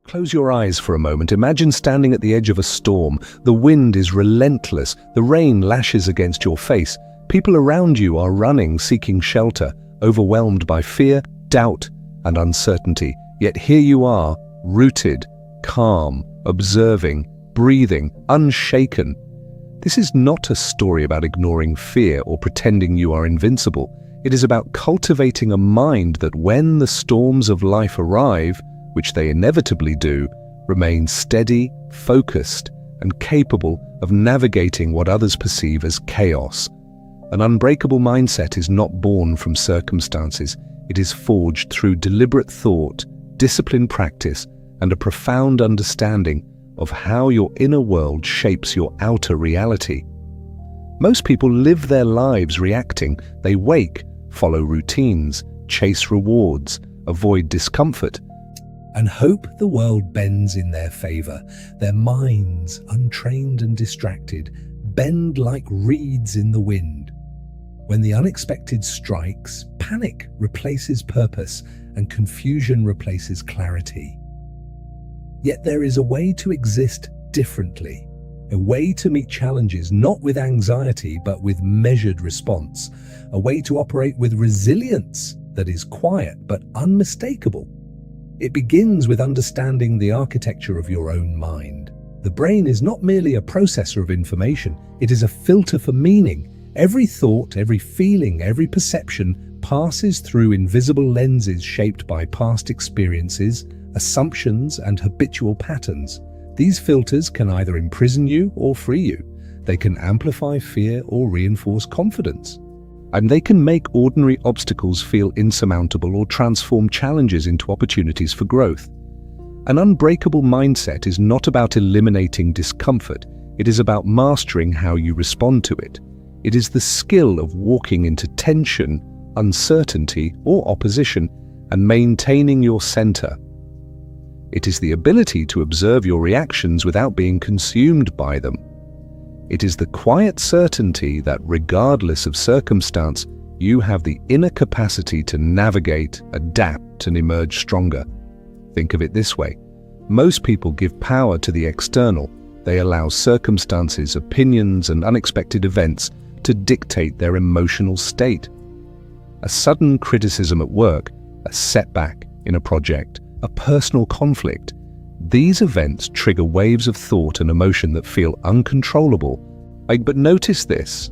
Close your eyes for a moment. Imagine standing at the edge of a storm. The wind is relentless. The rain lashes against your face. People around you are running, seeking shelter, overwhelmed by fear, doubt, and uncertainty. Yet here you are, rooted, calm, observing, breathing, unshaken. This is not a story about ignoring fear or pretending you are invincible. It is about cultivating a mind that when the storms of life arrive, which they inevitably do, remains steady, focused, and capable of navigating what others perceive as chaos. An unbreakable mindset is not born from circumstances. It is forged through deliberate thought, disciplined practice, and a profound understanding of how your inner world shapes your outer reality. Most people live their lives reacting. They wake, follow routines, chase rewards, avoid discomfort, and hope the world bends in their favor. Their minds, untrained and distracted, bend like reeds in the wind. When the unexpected strikes, panic replaces purpose and confusion replaces clarity. Yet there is a way to exist differently, a way to meet challenges not with anxiety but with measured response, a way to operate with resilience that is quiet but unmistakable. It begins with understanding the architecture of your own mind. The brain is not merely a processor of information, it is a filter for meaning. Every thought, every feeling, every perception passes through invisible lenses shaped by past experiences, assumptions, and habitual patterns. These filters can either imprison you or free you. They can amplify fear or reinforce confidence. And they can make ordinary obstacles feel insurmountable or transform challenges into opportunities for growth. An unbreakable mindset is not about eliminating discomfort. It is about mastering how you respond to it. It is the skill of walking into tension, uncertainty, or opposition and maintaining your center. It is the ability to observe your reactions without being consumed by them. It is the quiet certainty that, regardless of circumstance, you have the inner capacity to navigate, adapt, and emerge stronger. Think of it this way. Most people give power to the external. They allow circumstances, opinions, and unexpected events to dictate their emotional state. A sudden criticism at work, a setback in a project, a personal conflict. These events trigger waves of thought and emotion that feel uncontrollable. But notice this.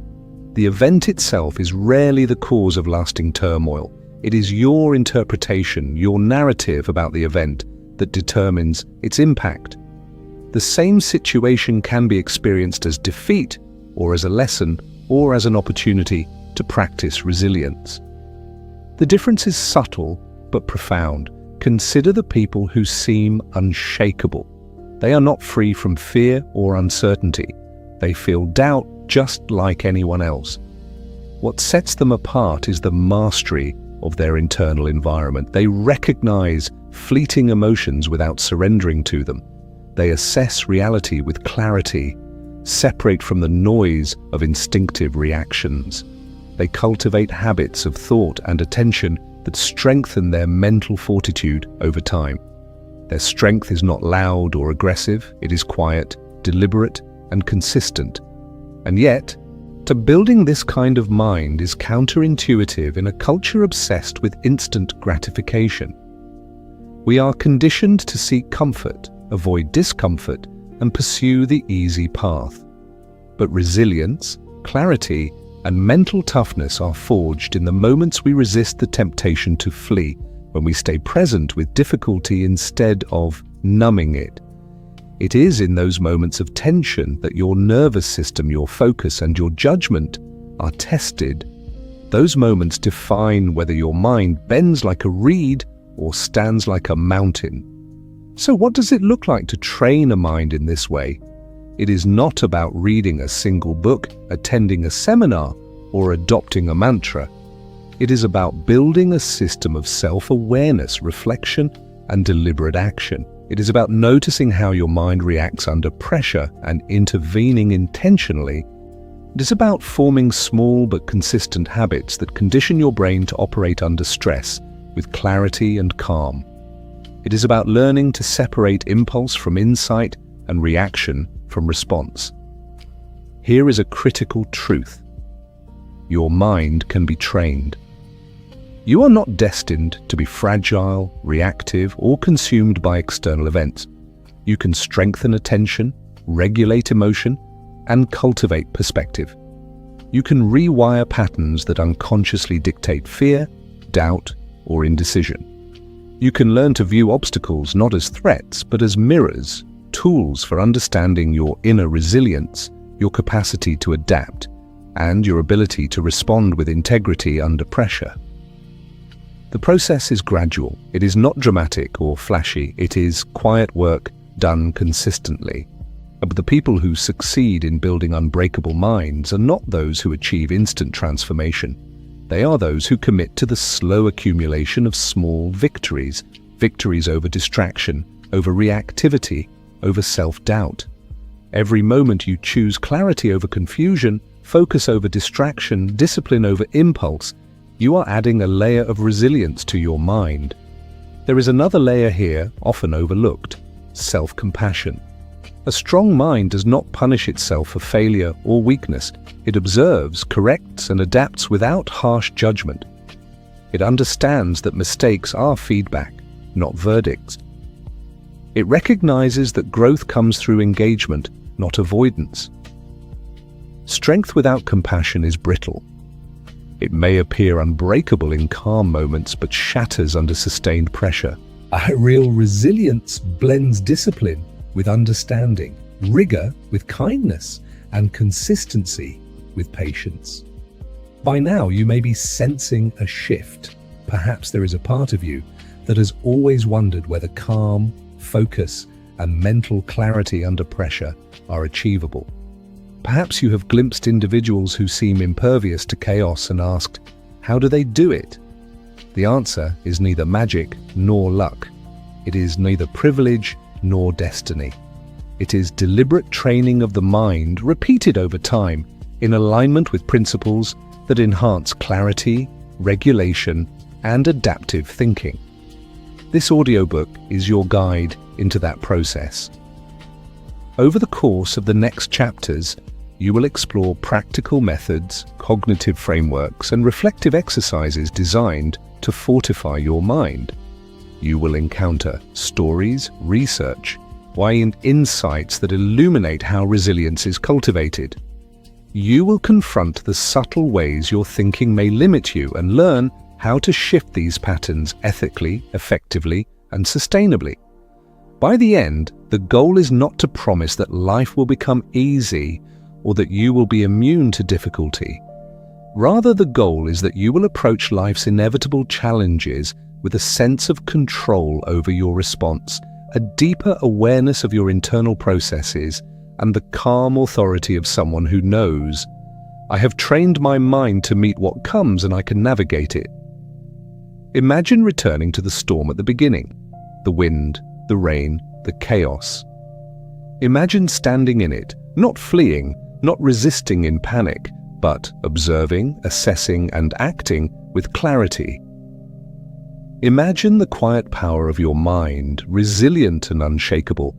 The event itself is rarely the cause of lasting turmoil. It is your interpretation, your narrative about the event that determines its impact. The same situation can be experienced as defeat, or as a lesson, or as an opportunity to practice resilience. The difference is subtle but profound. Consider the people who seem unshakable. They are not free from fear or uncertainty. They feel doubt just like anyone else. What sets them apart is the mastery of their internal environment. They recognize fleeting emotions without surrendering to them. They assess reality with clarity, separate from the noise of instinctive reactions. They cultivate habits of thought and attention that strengthen their mental fortitude over time. Their strength is not loud or aggressive, it is quiet, deliberate, and consistent. And yet, to building this kind of mind is counterintuitive in a culture obsessed with instant gratification. We are conditioned to seek comfort, avoid discomfort, and pursue the easy path. But resilience, clarity, and mental toughness are forged in the moments we resist the temptation to flee, when we stay present with difficulty instead of numbing it. It is in those moments of tension that your nervous system, your focus, and your judgment are tested. Those moments define whether your mind bends like a reed or stands like a mountain. So what does it look like to train a mind in this way? It is not about reading a single book, attending a seminar, or adopting a mantra. It is about building a system of self-awareness, reflection, and deliberate action. It is about noticing how your mind reacts under pressure and intervening intentionally. It is about forming small but consistent habits that condition your brain to operate under stress with clarity and calm. It is about learning to separate impulse from insight and reaction from response. Here is a critical truth. Your mind can be trained. You are not destined to be fragile, reactive, or consumed by external events. You can strengthen attention, regulate emotion, and cultivate perspective. You can rewire patterns that unconsciously dictate fear, doubt, or indecision. You can learn to view obstacles not as threats, but as mirrors, tools for understanding your inner resilience, your capacity to adapt, and your ability to respond with integrity under pressure. The process is gradual. It is not dramatic or flashy. It is quiet work done consistently. But the people who succeed in building unbreakable minds are not those who achieve instant transformation. They are those who commit to the slow accumulation of small victories, victories over distraction, over reactivity, over self-doubt. Every moment you choose clarity over confusion, focus over distraction, discipline over impulse, you are adding a layer of resilience to your mind. There is another layer here, often overlooked: self-compassion. A strong mind does not punish itself for failure or weakness. It observes, corrects, and adapts without harsh judgment. It understands that mistakes are feedback, not verdicts. It recognizes that growth comes through engagement, not avoidance. Strength without compassion is brittle. It may appear unbreakable in calm moments, but shatters under sustained pressure. A real resilience blends discipline with understanding, rigor with kindness, and consistency with patience. By now, you may be sensing a shift. Perhaps there is a part of you that has always wondered whether calm, focus, and mental clarity under pressure are achievable. Perhaps you have glimpsed individuals who seem impervious to chaos and asked, how do they do it? The answer is neither magic nor luck. It is neither privilege nor destiny. It is deliberate training of the mind repeated over time in alignment with principles that enhance clarity, regulation, and adaptive thinking. This audiobook is your guide into that process. Over the course of the next chapters, you will explore practical methods, cognitive frameworks, and reflective exercises designed to fortify your mind. You will encounter stories, research, and insights that illuminate how resilience is cultivated. You will confront the subtle ways your thinking may limit you and learn how to shift these patterns ethically, effectively, and sustainably. By the end, the goal is not to promise that life will become easy or that you will be immune to difficulty. Rather, the goal is that you will approach life's inevitable challenges with a sense of control over your response, a deeper awareness of your internal processes, and the calm authority of someone who knows, I have trained my mind to meet what comes and I can navigate it. Imagine returning to the storm at the beginning, the wind, the rain, the chaos. Imagine standing in it, not fleeing, not resisting in panic, but observing, assessing, and acting with clarity. Imagine the quiet power of your mind, resilient and unshakable,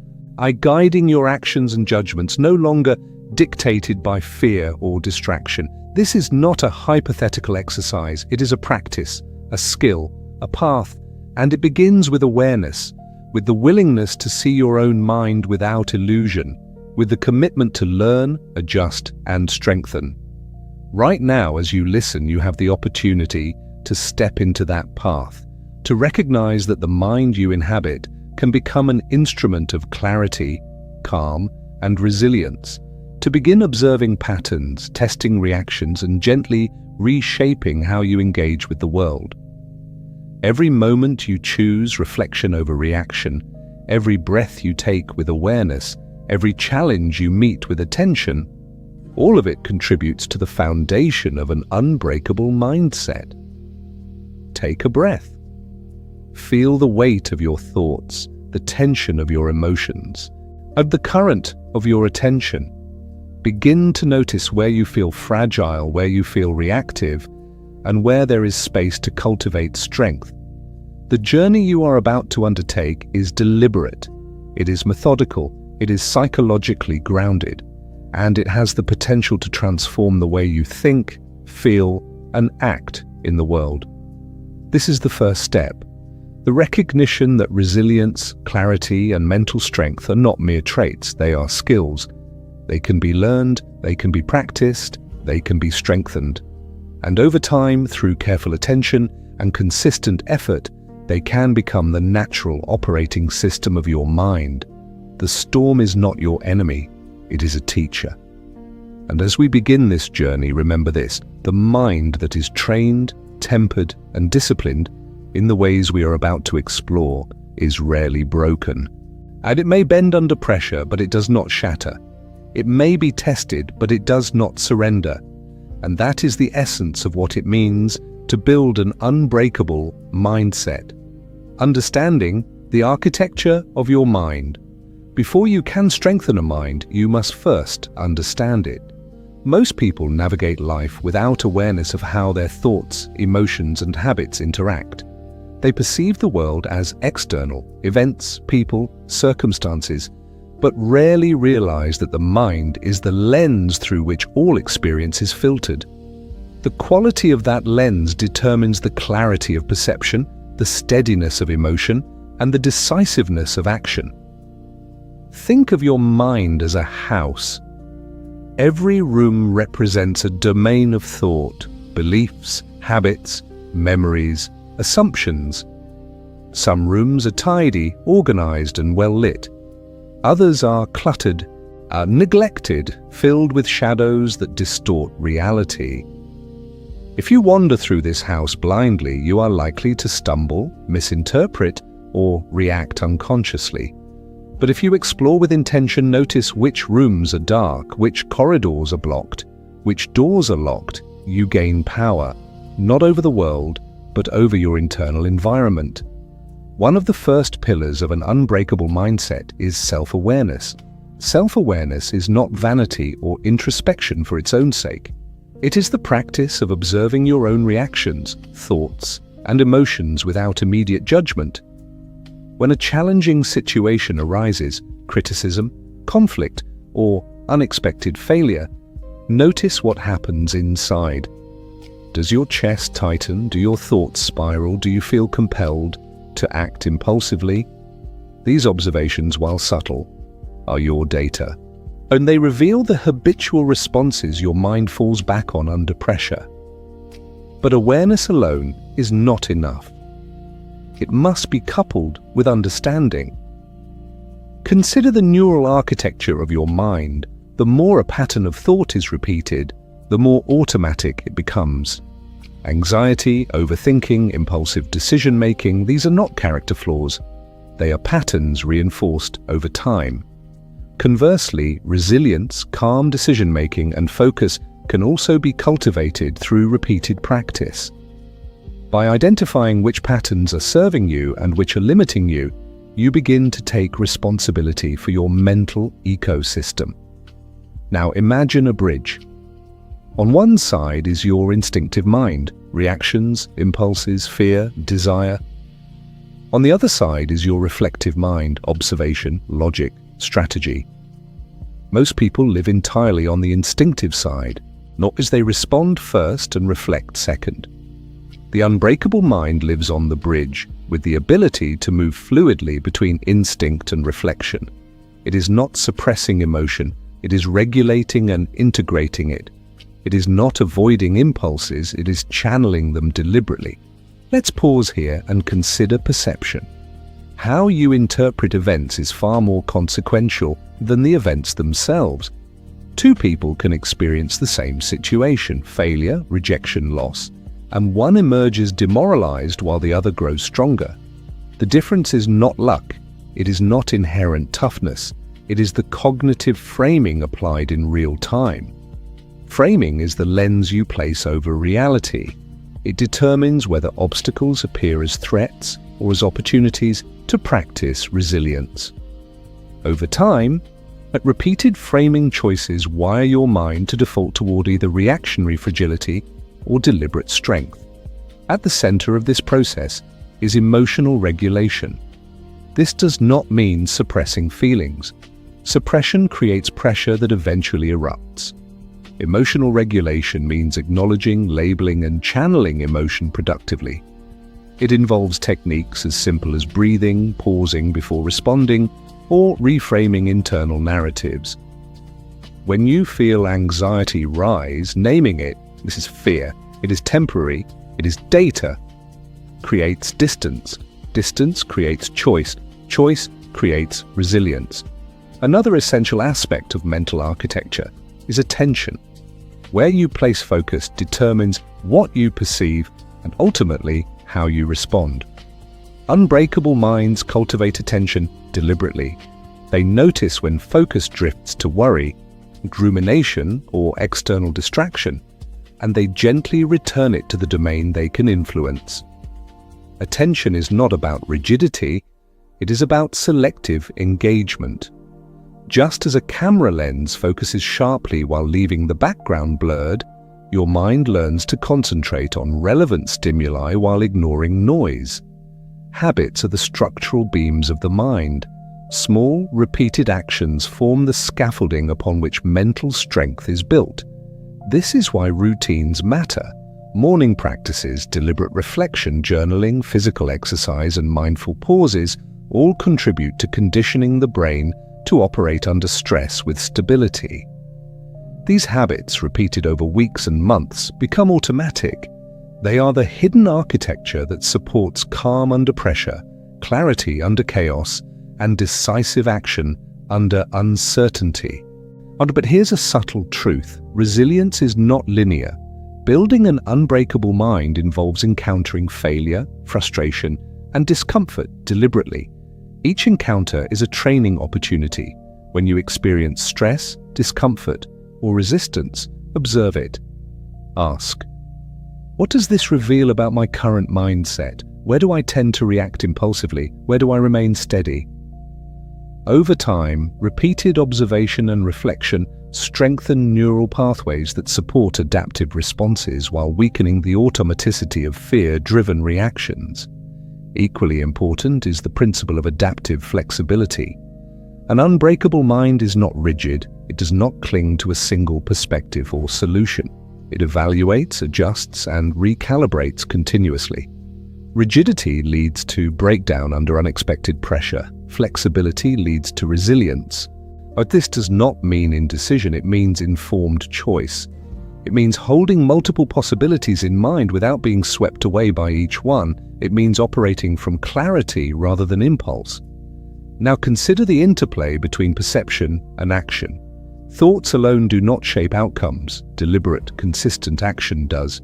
guiding your actions and judgments, no longer dictated by fear or distraction. This is not a hypothetical exercise. It is a practice, a skill, a path, and it begins with awareness, with the willingness to see your own mind without illusion, with the commitment to learn, adjust, and strengthen. Right now, as you listen, you have the opportunity to step into that path, to recognize that the mind you inhabit can become an instrument of clarity, calm, and resilience, to begin observing patterns, testing reactions, and gently reshaping how you engage with the world. Every moment you choose reflection over reaction, every breath you take with awareness, every challenge you meet with attention, all of it contributes to the foundation of an unbreakable mindset. Take a breath. Feel the weight of your thoughts, the tension of your emotions, and the current of your attention. Begin to notice where you feel fragile, where you feel reactive, and where there is space to cultivate strength. The journey you are about to undertake is deliberate, it is methodical, it is psychologically grounded, and it has the potential to transform the way you think, feel, and act in the world. This is the first step, the recognition that resilience, clarity, and mental strength are not mere traits, they are skills. They can be learned, they can be practiced, they can be strengthened. And over time, through careful attention and consistent effort, they can become the natural operating system of your mind. The storm is not your enemy, it is a teacher. And as we begin this journey, remember this: the mind that is trained, tempered, and disciplined in the ways we are about to explore is rarely broken. And it may bend under pressure, but it does not shatter. It may be tested, but it does not surrender. And that is the essence of what it means to build an unbreakable mindset. Understanding the architecture of your mind. Before you can strengthen a mind, you must first understand it. Most people navigate life without awareness of how their thoughts, emotions, and habits interact. They perceive the world as external, events, people, circumstances, but rarely realize that the mind is the lens through which all experience is filtered. The quality of that lens determines the clarity of perception, the steadiness of emotion, and the decisiveness of action. Think of your mind as a house. Every room represents a domain of thought, beliefs, habits, memories, assumptions. Some rooms are tidy, organized, and well lit. Others are cluttered, neglected, filled with shadows that distort reality. If you wander through this house blindly, you are likely to stumble, misinterpret, or react unconsciously. But if you explore with intention, notice which rooms are dark, which corridors are blocked, which doors are locked, you gain power, not over the world, but over your internal environment. One of the first pillars of an unbreakable mindset is self-awareness. Self-awareness is not vanity or introspection for its own sake. It is the practice of observing your own reactions, thoughts, and emotions without immediate judgment. When a challenging situation arises, criticism, conflict, or unexpected failure, notice what happens inside. Does your chest tighten? Do your thoughts spiral? Do you feel compelled to act impulsively? These observations, while subtle, are your data, and they reveal the habitual responses your mind falls back on under pressure. But awareness alone is not enough. It must be coupled with understanding. Consider the neural architecture of your mind. The more a pattern of thought is repeated, the more automatic it becomes. Anxiety, overthinking, impulsive decision-making, these are not character flaws. They are patterns reinforced over time. Conversely, resilience, calm decision-making, and focus can also be cultivated through repeated practice. By identifying which patterns are serving you and which are limiting you, you begin to take responsibility for your mental ecosystem. Now imagine a bridge. On one side is your instinctive mind, reactions, impulses, fear, desire. On the other side is your reflective mind, observation, logic, strategy. Most people live entirely on the instinctive side, not as they respond first and reflect second. The unbreakable mind lives on the bridge, with the ability to move fluidly between instinct and reflection. It is not suppressing emotion, it is regulating and integrating it. It is not avoiding impulses, it is channeling them deliberately. Let's pause here and consider perception. How you interpret events is far more consequential than the events themselves. Two people can experience the same situation, failure, rejection, loss, and one emerges demoralized while the other grows stronger. The difference is not luck, it is not inherent toughness, it is the cognitive framing applied in real time. Framing is the lens you place over reality. It determines whether obstacles appear as threats or as opportunities to practice resilience. Over time, repeated framing choices wire your mind to default toward either reactionary fragility or deliberate strength. At the center of this process is emotional regulation. This does not mean suppressing feelings. Suppression creates pressure that eventually erupts. Emotional regulation means acknowledging, labeling, and channeling emotion productively. It involves techniques as simple as breathing, pausing before responding, or reframing internal narratives. When you feel anxiety rise, naming it, this is fear, it is temporary, it is data, creates distance. Distance creates choice. Choice creates resilience. Another essential aspect of mental architecture is attention. Where you place focus determines what you perceive and ultimately how you respond. Unbreakable minds cultivate attention deliberately. They notice when focus drifts to worry, rumination, or external distraction, and they gently return it to the domain they can influence. Attention is not about rigidity, it is about selective engagement. Just as a camera lens focuses sharply while leaving the background blurred, your mind learns to concentrate on relevant stimuli while ignoring noise. Habits are the structural beams of the mind. Small, repeated actions form the scaffolding upon which mental strength is built. This is why routines matter. Morning practices, deliberate reflection, journaling, physical exercise, and mindful pauses all contribute to conditioning the brain to operate under stress with stability. These habits, repeated over weeks and months, become automatic. They are the hidden architecture that supports calm under pressure, clarity under chaos, and decisive action under uncertainty. But here's a subtle truth. Resilience is not linear. Building an unbreakable mind involves encountering failure, frustration, and discomfort deliberately. Each encounter is a training opportunity. When you experience stress, discomfort, or resistance, observe it. Ask, what does this reveal about my current mindset? Where do I tend to react impulsively? Where do I remain steady? Over time, repeated observation and reflection strengthen neural pathways that support adaptive responses while weakening the automaticity of fear-driven reactions. Equally important is the principle of adaptive flexibility. An unbreakable mind is not rigid. It does not cling to a single perspective or solution. It evaluates, adjusts, and recalibrates continuously. Rigidity leads to breakdown under unexpected pressure. Flexibility leads to resilience. But this does not mean indecision, it means informed choice. It means holding multiple possibilities in mind without being swept away by each one. It means operating from clarity rather than impulse. Now consider the interplay between perception and action. Thoughts alone do not shape outcomes. Deliberate, consistent action does.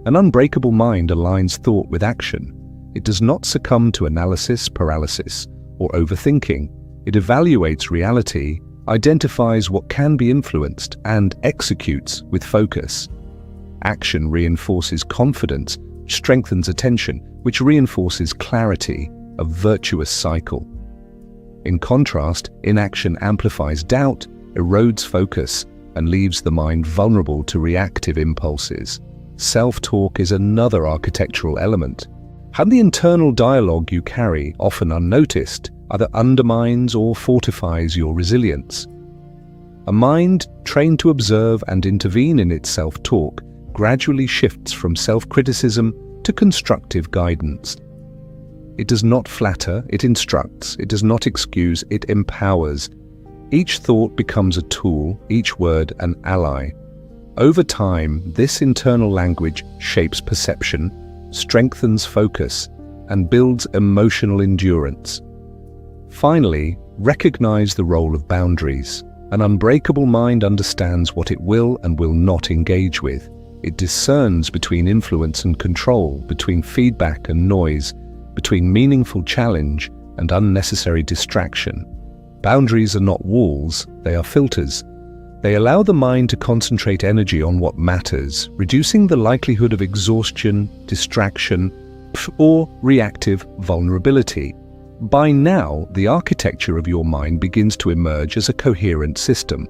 An unbreakable mind aligns thought with action. It does not succumb to analysis paralysis or overthinking. It evaluates reality, identifies what can be influenced, and executes with focus. Action reinforces confidence, strengthens attention, which reinforces clarity, a virtuous cycle. In contrast, inaction amplifies doubt, erodes focus, and leaves the mind vulnerable to reactive impulses. Self-talk is another architectural element. How the internal dialogue you carry, often unnoticed, either undermines or fortifies your resilience. A mind trained to observe and intervene in its self-talk gradually shifts from self-criticism to constructive guidance. It does not flatter, it instructs. It does not excuse, it empowers. Each thought becomes a tool, each word an ally. Over time, this internal language shapes perception, strengthens focus, and builds emotional endurance. Finally, recognize the role of boundaries. An unbreakable mind understands what it will and will not engage with. It discerns between influence and control, between feedback and noise, between meaningful challenge and unnecessary distraction. Boundaries are not walls, they are filters. They allow the mind to concentrate energy on what matters, reducing the likelihood of exhaustion, distraction, or reactive vulnerability. By now, the architecture of your mind begins to emerge as a coherent system.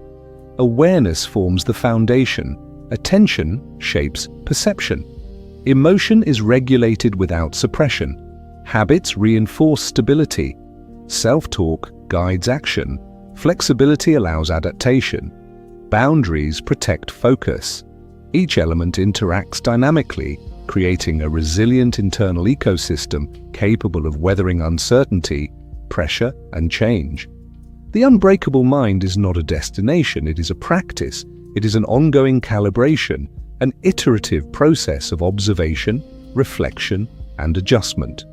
Awareness forms the foundation. Attention shapes perception. Emotion is regulated without suppression. Habits reinforce stability. Self-talk guides action. Flexibility allows adaptation. Boundaries protect focus. Each element interacts dynamically, creating a resilient internal ecosystem capable of weathering uncertainty, pressure, and change. The unbreakable mind is not a destination, it is a practice. It is an ongoing calibration, an iterative process of observation, reflection, and adjustment.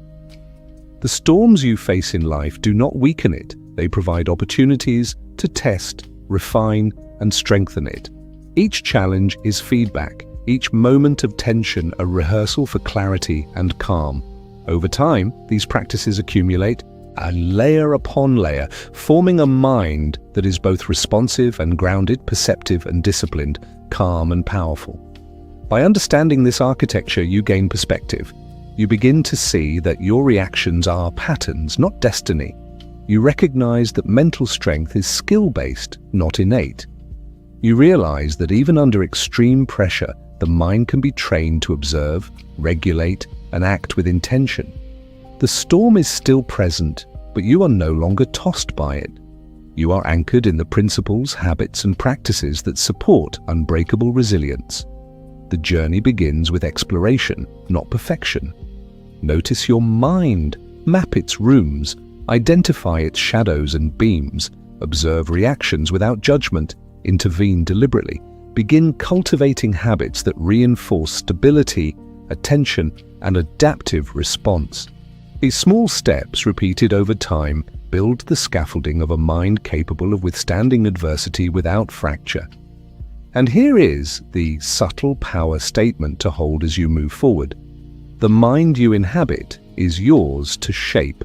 The storms you face in life do not weaken it, they provide opportunities to test, refine, and strengthen it. Each challenge is feedback, each moment of tension a rehearsal for clarity and calm. Over time, these practices accumulate, layer upon layer, forming a mind that is both responsive and grounded, perceptive and disciplined, calm and powerful. By understanding this architecture, you gain perspective. You begin to see that your reactions are patterns, not destiny. You recognize that mental strength is skill-based, not innate. You realize that even under extreme pressure, the mind can be trained to observe, regulate, and act with intention. The storm is still present, but you are no longer tossed by it. You are anchored in the principles, habits, and practices that support unbreakable resilience. The journey begins with exploration, not perfection. Notice your mind, map its rooms, identify its shadows and beams, observe reactions without judgment, intervene deliberately. Begin cultivating habits that reinforce stability, attention, and adaptive response. These small steps, repeated over time, build the scaffolding of a mind capable of withstanding adversity without fracture. And here is the subtle power statement to hold as you move forward. The mind you inhabit is yours to shape.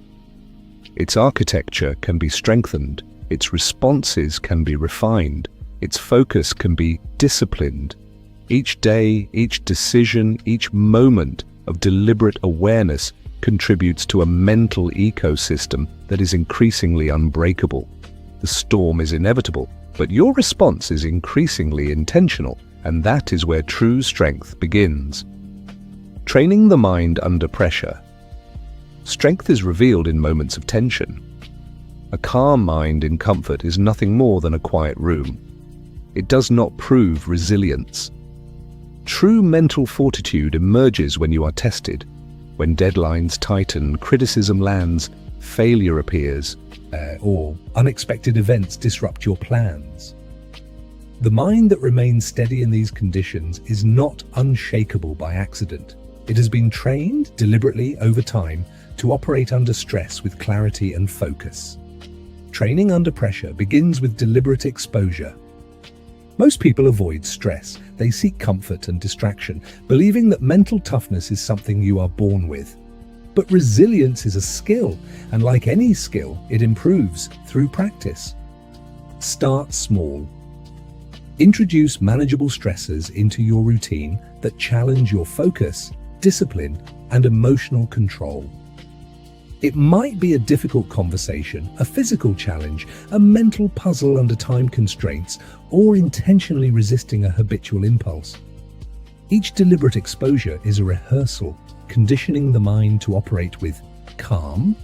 Its architecture can be strengthened, its responses can be refined, its focus can be disciplined. Each day, each decision, each moment of deliberate awareness contributes to a mental ecosystem that is increasingly unbreakable. The storm is inevitable, but your response is increasingly intentional, and that is where true strength begins. Training the mind under pressure. Strength is revealed in moments of tension. A calm mind in comfort is nothing more than a quiet room. It does not prove resilience. True mental fortitude emerges when you are tested. When deadlines tighten, criticism lands, failure appears, or unexpected events disrupt your plans. The mind that remains steady in these conditions is not unshakable by accident. It has been trained deliberately over time to operate under stress with clarity and focus. Training under pressure begins with deliberate exposure. Most people avoid stress. They seek comfort and distraction, believing that mental toughness is something you are born with. But resilience is a skill, and like any skill, it improves through practice. Start small. Introduce manageable stressors into your routine that challenge your focus, discipline, and emotional control. It might be a difficult conversation, a physical challenge, a mental puzzle under time constraints, or intentionally resisting a habitual impulse. Each deliberate exposure is a rehearsal, conditioning the mind to operate with calm,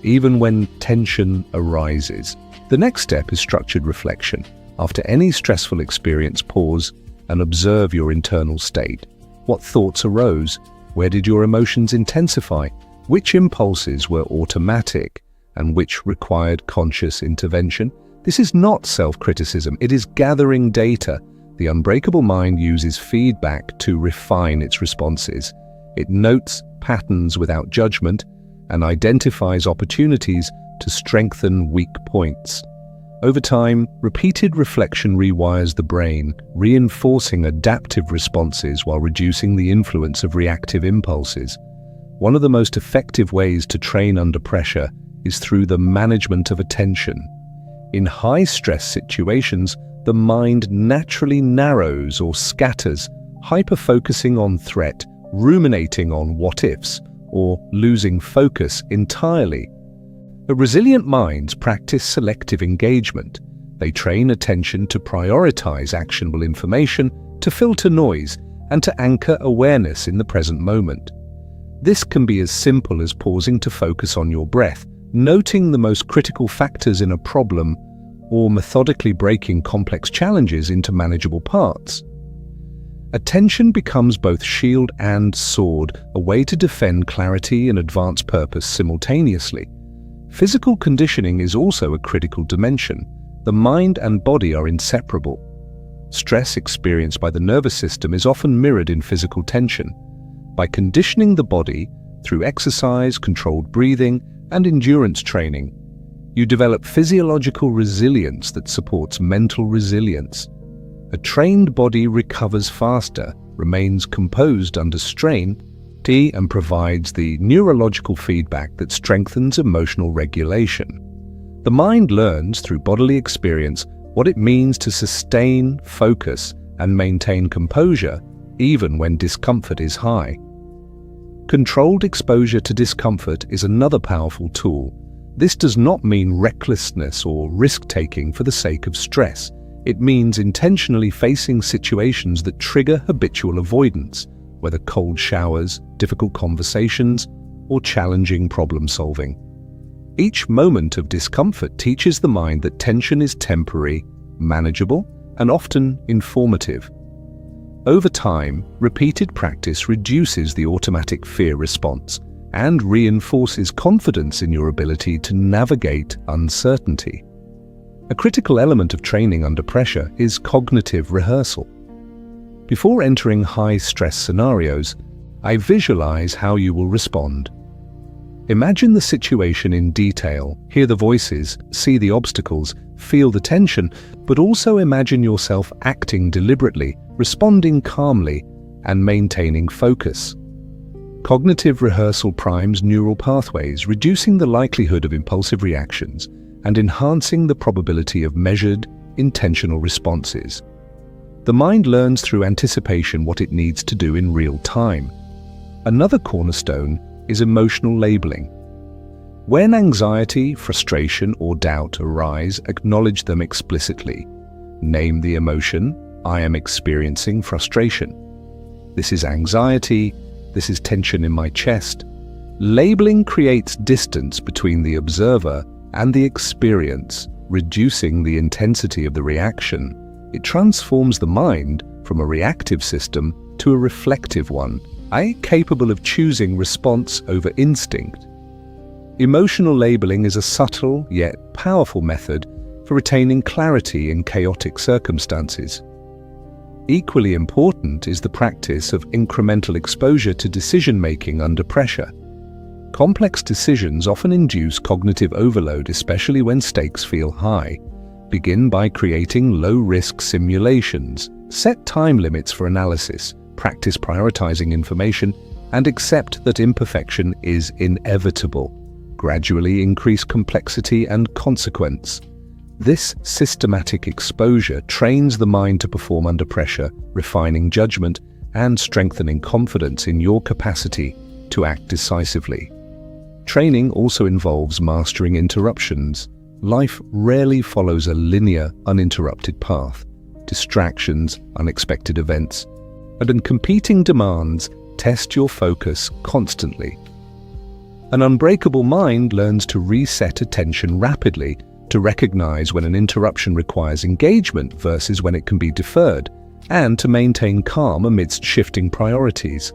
even when tension arises. The next step is structured reflection. After any stressful experience, pause and observe your internal state. What thoughts arose? Where did your emotions intensify? Which impulses were automatic and which required conscious intervention? This is not self-criticism, it is gathering data. The unbreakable mind uses feedback to refine its responses. It notes patterns without judgment and identifies opportunities to strengthen weak points. Over time, repeated reflection rewires the brain, reinforcing adaptive responses while reducing the influence of reactive impulses. One of the most effective ways to train under pressure is through the management of attention. In high-stress situations, the mind naturally narrows or scatters, hyper-focusing on threat, ruminating on what-ifs, or losing focus entirely. The resilient minds practice selective engagement. They train attention to prioritize actionable information, to filter noise, and to anchor awareness in the present moment. This can be as simple as pausing to focus on your breath, noting the most critical factors in a problem, or methodically breaking complex challenges into manageable parts. Attention becomes both shield and sword, a way to defend clarity and advance purpose simultaneously. Physical conditioning is also a critical dimension. The mind and body are inseparable. Stress experienced by the nervous system is often mirrored in physical tension. By conditioning the body through exercise, controlled breathing, and endurance training, you develop physiological resilience that supports mental resilience. A trained body recovers faster, remains composed under strain, and provides the neurological feedback that strengthens emotional regulation. The mind learns through bodily experience what it means to sustain, focus, and maintain composure even when discomfort is high. Controlled exposure to discomfort is another powerful tool. This does not mean recklessness or risk-taking for the sake of stress. It means intentionally facing situations that trigger habitual avoidance, whether cold showers, difficult conversations, or challenging problem-solving. Each moment of discomfort teaches the mind that tension is temporary, manageable, and often informative. Over time, repeated practice reduces the automatic fear response and reinforces confidence in your ability to navigate uncertainty. A critical element of training under pressure is cognitive rehearsal. Before entering high-stress scenarios, I visualize how you will respond. Imagine the situation in detail, hear the voices, see the obstacles, feel the tension, but also imagine yourself acting deliberately, responding calmly, and maintaining focus. Cognitive rehearsal primes neural pathways, reducing the likelihood of impulsive reactions and enhancing the probability of measured, intentional responses. The mind learns through anticipation what it needs to do in real time. Another cornerstone is emotional labeling. When anxiety, frustration, or doubt arise, acknowledge them explicitly. Name the emotion. I am experiencing frustration. This is anxiety. This is tension in my chest. Labeling creates distance between the observer and the experience, reducing the intensity of the reaction. It transforms the mind from a reactive system to a reflective one, capable of choosing response over instinct. Emotional labeling is a subtle yet powerful method for retaining clarity in chaotic circumstances. Equally important is the practice of incremental exposure to decision-making under pressure. Complex decisions often induce cognitive overload, especially when stakes feel high. Begin by creating low-risk simulations, set time limits for analysis, practice prioritizing information, and accept that imperfection is inevitable. Gradually increase complexity and consequence. This systematic exposure trains the mind to perform under pressure, refining judgment and strengthening confidence in your capacity to act decisively. Training also involves mastering interruptions. Life rarely follows a linear, uninterrupted path. Distractions, unexpected events, and competing demands test your focus constantly. An unbreakable mind learns to reset attention rapidly, to recognize when an interruption requires engagement versus when it can be deferred, and to maintain calm amidst shifting priorities.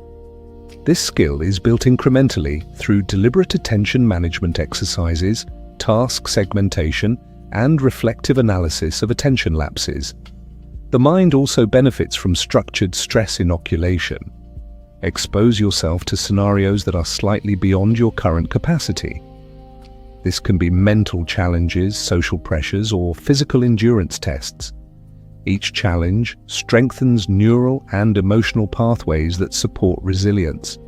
This skill is built incrementally through deliberate attention management exercises, task segmentation, and reflective analysis of attention lapses. The mind also benefits from structured stress inoculation. Expose yourself to scenarios that are slightly beyond your current capacity. This can be mental challenges, social pressures, or physical endurance tests. Each challenge strengthens neural and emotional pathways that support resilience.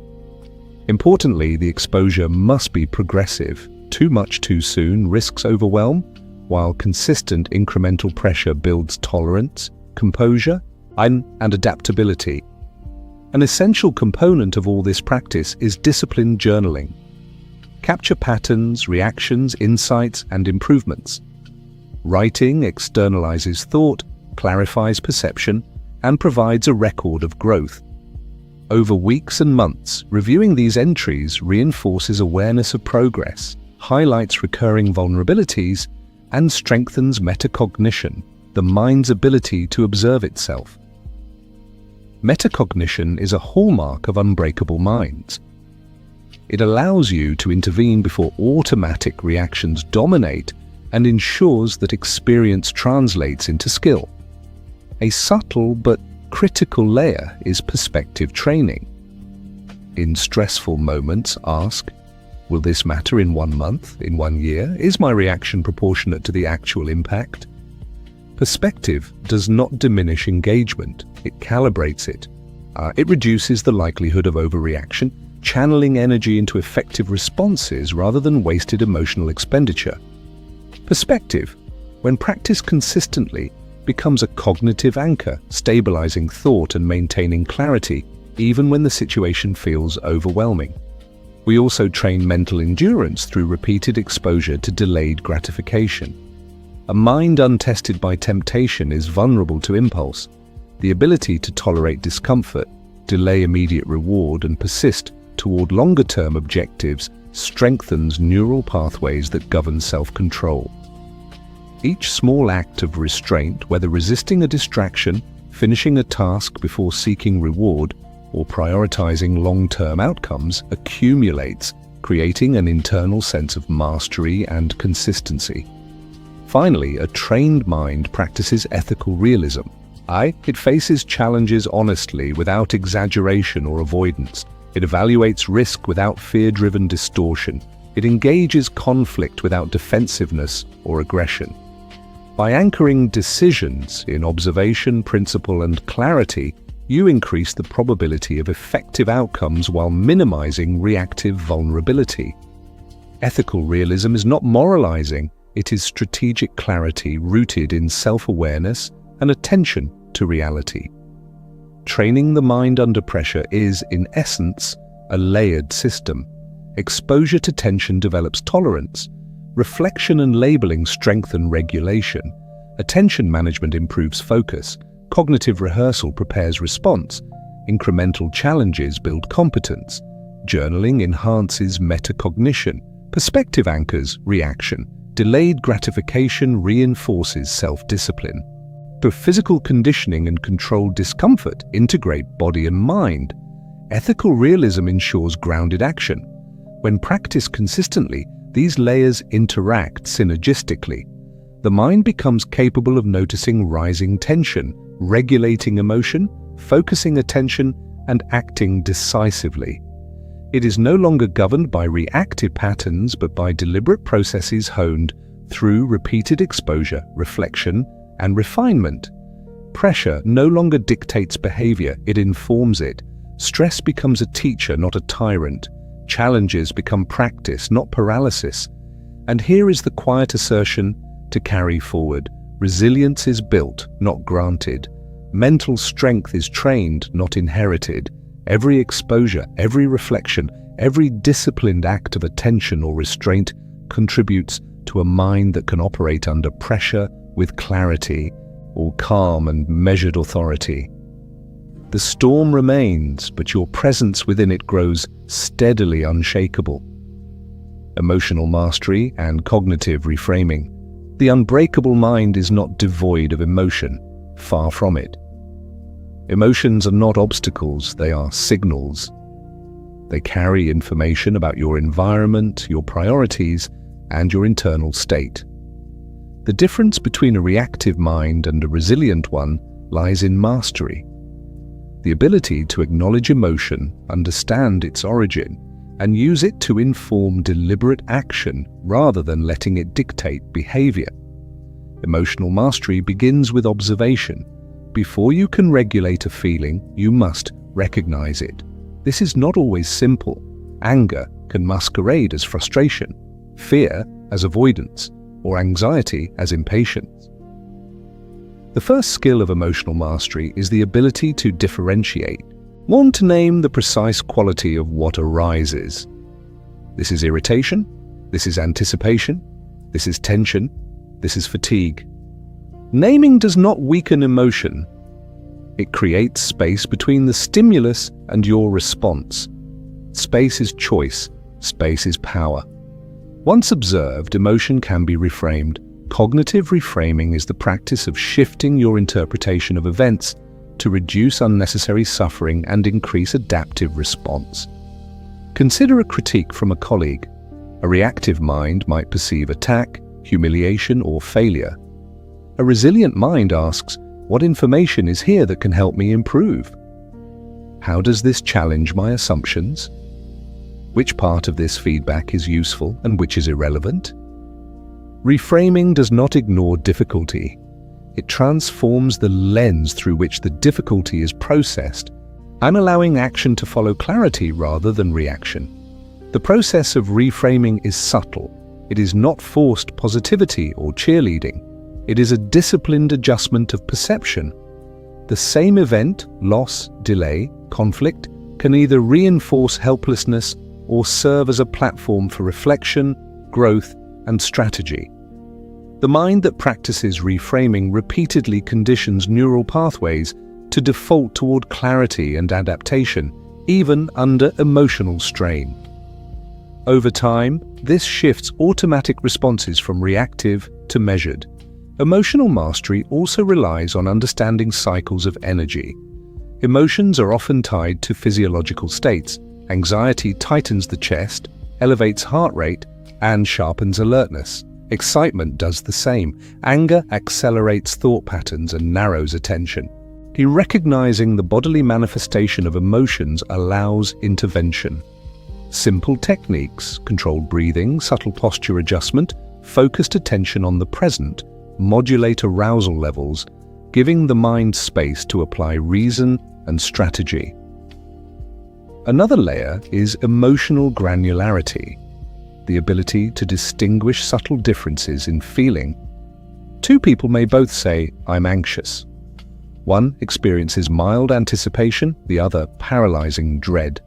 Importantly, the exposure must be progressive. Too much too soon risks overwhelm, while consistent incremental pressure builds tolerance, composure, and adaptability. An essential component of all this practice is disciplined journaling. Capture patterns, reactions, insights, and improvements. Writing externalizes thought, clarifies perception, and provides a record of growth. Over weeks and months, reviewing these entries reinforces awareness of progress, highlights recurring vulnerabilities, and strengthens metacognition, the mind's ability to observe itself. Metacognition is a hallmark of unbreakable minds. It allows you to intervene before automatic reactions dominate and ensures that experience translates into skill. A subtle but critical layer is perspective training. In stressful moments, ask, will this matter in 1 month, in 1 year? Is my reaction proportionate to the actual impact? Perspective does not diminish engagement, it calibrates it. It reduces the likelihood of overreaction, channeling energy into effective responses rather than wasted emotional expenditure. Perspective, when practiced consistently, becomes a cognitive anchor, stabilizing thought and maintaining clarity, even when the situation feels overwhelming. We also train mental endurance through repeated exposure to delayed gratification. A mind untested by temptation is vulnerable to impulse. The ability to tolerate discomfort, delay immediate reward, and persist toward longer-term objectives strengthens neural pathways that govern self-control. Each small act of restraint, whether resisting a distraction, finishing a task before seeking reward, or prioritizing long-term outcomes, accumulates, creating an internal sense of mastery and consistency. Finally, a trained mind practices ethical realism. It faces challenges honestly, without exaggeration or avoidance. It evaluates risk without fear-driven distortion. It engages conflict without defensiveness or aggression. By anchoring decisions in observation, principle, and clarity, you increase the probability of effective outcomes while minimizing reactive vulnerability. Ethical realism is not moralizing, it is strategic clarity rooted in self-awareness and attention to reality. Training the mind under pressure is, in essence, a layered system. Exposure to tension develops tolerance. Reflection and labeling strengthen regulation. Attention management improves focus. Cognitive rehearsal prepares response. Incremental challenges build competence. Journaling enhances metacognition. Perspective anchors reaction. Delayed gratification reinforces self-discipline. For physical conditioning and controlled discomfort integrate body and mind. Ethical realism ensures grounded action. When practiced consistently, these layers interact synergistically. The mind becomes capable of noticing rising tension, regulating emotion, focusing attention, and acting decisively. It is no longer governed by reactive patterns but by deliberate processes honed through repeated exposure, reflection, and refinement. Pressure no longer dictates behavior, it informs it. Stress becomes a teacher, not a tyrant. Challenges become practice, not paralysis. And here is the quiet assertion to carry forward. Resilience is built, not granted. Mental strength is trained, not inherited. Every exposure, every reflection, every disciplined act of attention or restraint contributes to a mind that can operate under pressure with clarity or calm and measured authority. The storm remains, but your presence within it grows steadily unshakable. Emotional mastery and cognitive reframing. The unbreakable mind is not devoid of emotion, far from it. Emotions are not obstacles, they are signals. They carry information about your environment, your priorities, and your internal state. The difference between a reactive mind and a resilient one lies in mastery. The ability to acknowledge emotion, understand its origin, and use it to inform deliberate action rather than letting it dictate behavior. Emotional mastery begins with observation. Before you can regulate a feeling, you must recognize it. This is not always simple. Anger can masquerade as frustration, fear as avoidance, or anxiety as impatience. The first skill of emotional mastery is the ability to differentiate. One to name the precise quality of what arises. This is irritation, this is anticipation, this is tension, this is fatigue. Naming does not weaken emotion. It creates space between the stimulus and your response. Space is choice. Space is power. Once observed, emotion can be reframed. Cognitive reframing is the practice of shifting your interpretation of events to reduce unnecessary suffering and increase adaptive response. Consider a critique from a colleague. A reactive mind might perceive attack, humiliation, or failure. A resilient mind asks, what information is here that can help me improve? How does this challenge my assumptions? Which part of this feedback is useful and which is irrelevant? Reframing does not ignore difficulty. It transforms the lens through which the difficulty is processed and allowing action to follow clarity rather than reaction. The process of reframing is subtle. It is not forced positivity or cheerleading. It is a disciplined adjustment of perception. The same event, loss, delay, conflict, can either reinforce helplessness or serve as a platform for reflection, growth, and strategy. The mind that practices reframing repeatedly conditions neural pathways to default toward clarity and adaptation, even under emotional strain. Over time, this shifts automatic responses from reactive to measured. Emotional mastery also relies on understanding cycles of energy. Emotions are often tied to physiological states. Anxiety tightens the chest, elevates heart rate, and sharpens alertness. Excitement does the same. Anger accelerates thought patterns and narrows attention. Recognizing the bodily manifestation of emotions allows intervention. Simple techniques, controlled breathing, subtle posture adjustment, focused attention on the present, modulate arousal levels, giving the mind space to apply reason and strategy. Another layer is emotional granularity, the ability to distinguish subtle differences in feeling. Two people may both say, "I'm anxious." One experiences mild anticipation, the other paralyzing dread.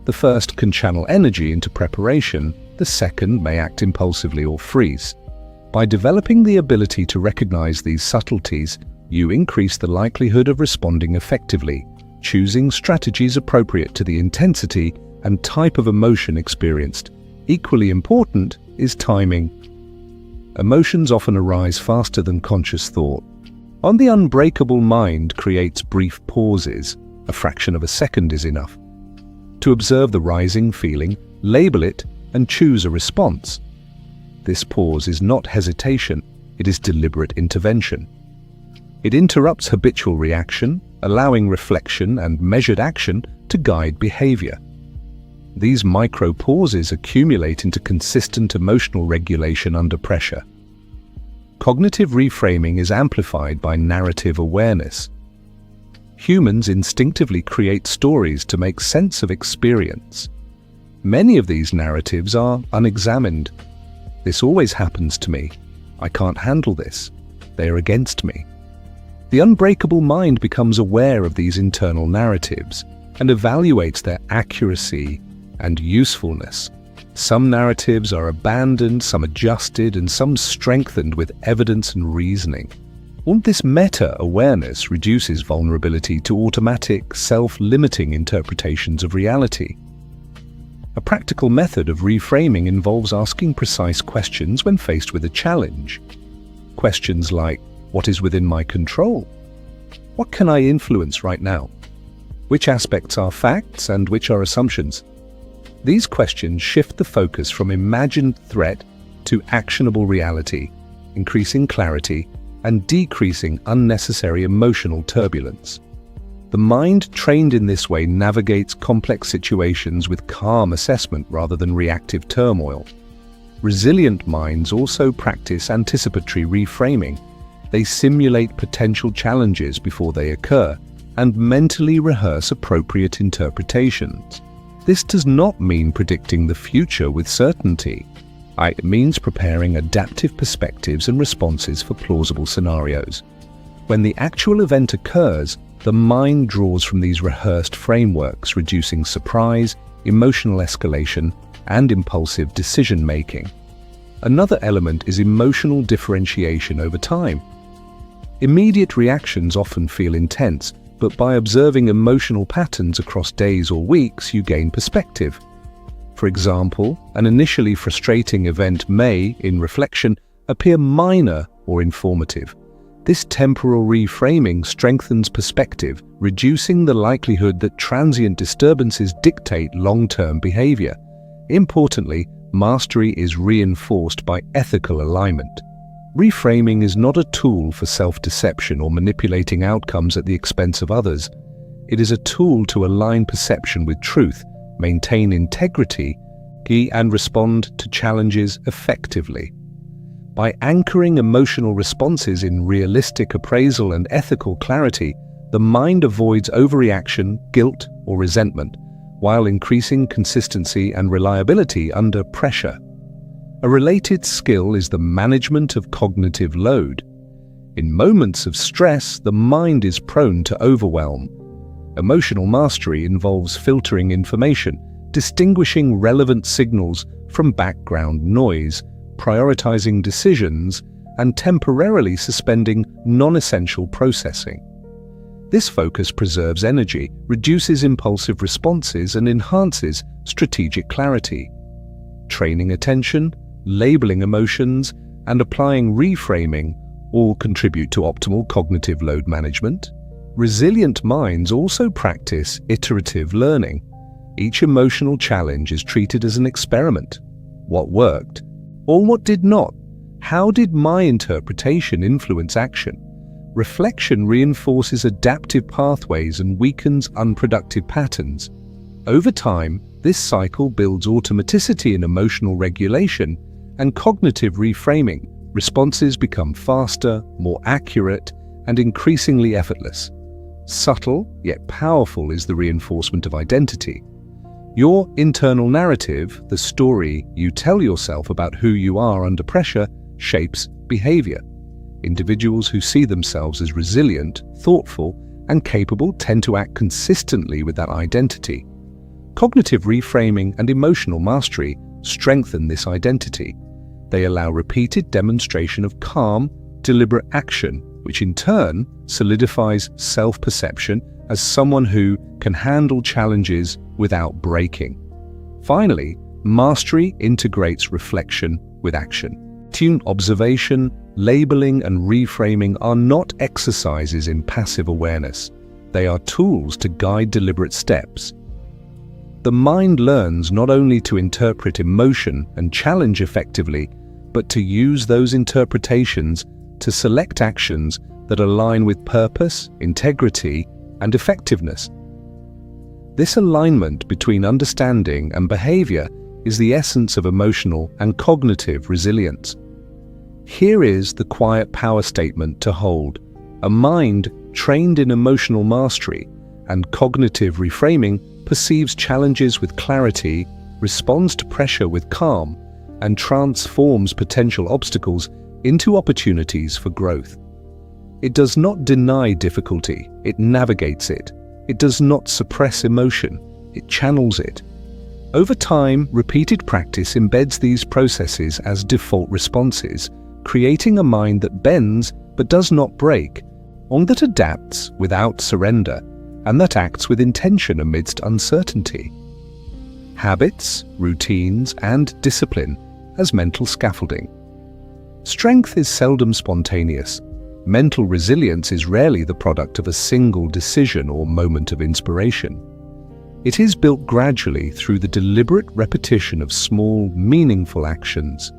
The first can channel energy into preparation, the second may act impulsively or freeze. By developing the ability to recognize these subtleties, you increase the likelihood of responding effectively, choosing strategies appropriate to the intensity and type of emotion experienced. Equally important is timing. Emotions often arise faster than conscious thought. On the Unbreakable mind creates brief pauses. A fraction of a second is enough to observe the rising feeling, label it, and choose a response. This pause is not hesitation, it is deliberate intervention. It interrupts habitual reaction, allowing reflection and measured action to guide behavior. These micro pauses accumulate into consistent emotional regulation under pressure. Cognitive reframing is amplified by narrative awareness. Humans instinctively create stories to make sense of experience. Many of these narratives are unexamined. This always happens to me. I can't handle this. They are against me. The Unbreakable mind becomes aware of these internal narratives and evaluates their accuracy and usefulness. Some narratives are abandoned, some adjusted, and some strengthened with evidence and reasoning. All this meta-awareness reduces vulnerability to automatic, self-limiting interpretations of reality. A practical method of reframing involves asking precise questions when faced with a challenge. Questions like, what is within my control? What can I influence right now? Which aspects are facts and which are assumptions? These questions shift the focus from imagined threat to actionable reality, increasing clarity and decreasing unnecessary emotional turbulence. The mind trained in this way navigates complex situations with calm assessment rather than reactive turmoil. Resilient minds also practice anticipatory reframing. They simulate potential challenges before they occur and mentally rehearse appropriate interpretations. This does not mean predicting the future with certainty. It means preparing adaptive perspectives and responses for plausible scenarios. When the actual event occurs, the mind draws from these rehearsed frameworks, reducing surprise, emotional escalation, and impulsive decision-making. Another element is emotional differentiation over time. Immediate reactions often feel intense, but by observing emotional patterns across days or weeks, you gain perspective. For example, an initially frustrating event may, in reflection, appear minor or informative. This temporal reframing strengthens perspective, reducing the likelihood that transient disturbances dictate long-term behavior. Importantly, mastery is reinforced by ethical alignment. Reframing is not a tool for self-deception or manipulating outcomes at the expense of others. It is a tool to align perception with truth, maintain integrity, and respond to challenges effectively. By anchoring emotional responses in realistic appraisal and ethical clarity, the mind avoids overreaction, guilt, or resentment, while increasing consistency and reliability under pressure. A related skill is the management of cognitive load. In moments of stress, the mind is prone to overwhelm. Emotional mastery involves filtering information, distinguishing relevant signals from background noise, prioritizing decisions, and temporarily suspending non-essential processing. This focus preserves energy, reduces impulsive responses, and enhances strategic clarity. Training attention, labeling emotions, and applying reframing all contribute to optimal cognitive load management. Resilient minds also practice iterative learning. Each emotional challenge is treated as an experiment. What worked? Or what did not? How did my interpretation influence action? Reflection reinforces adaptive pathways and weakens unproductive patterns. Over time, this cycle builds automaticity in emotional regulation and cognitive reframing. Responses become faster, more accurate, and increasingly effortless. Subtle, yet powerful, is the reinforcement of identity. Your internal narrative, the story you tell yourself about who you are under pressure, shapes behavior. Individuals who see themselves as resilient, thoughtful, and capable tend to act consistently with that identity. Cognitive reframing and emotional mastery strengthen this identity. They allow repeated demonstration of calm, deliberate action, which in turn solidifies self-perception as someone who can handle challenges without breaking. Finally, mastery integrates reflection with action. Observation, labeling, and reframing are not exercises in passive awareness. They are tools to guide deliberate steps. The mind learns not only to interpret emotion and challenge effectively, but to use those interpretations to select actions that align with purpose, integrity, and effectiveness. This alignment between understanding and behavior is the essence of emotional and cognitive resilience. Here is the quiet power statement to hold. A mind trained in emotional mastery and cognitive reframing perceives challenges with clarity, responds to pressure with calm, and transforms potential obstacles into opportunities for growth. It does not deny difficulty, it navigates it. It does not suppress emotion, it channels it. Over time, repeated practice embeds these processes as default responses, creating a mind that bends but does not break, one that adapts without surrender, and that acts with intention amidst uncertainty. Habits, routines, and discipline as mental scaffolding. Strength is seldom spontaneous. Mental resilience is rarely the product of a single decision or moment of inspiration. It is built gradually through the deliberate repetition of small, meaningful actions.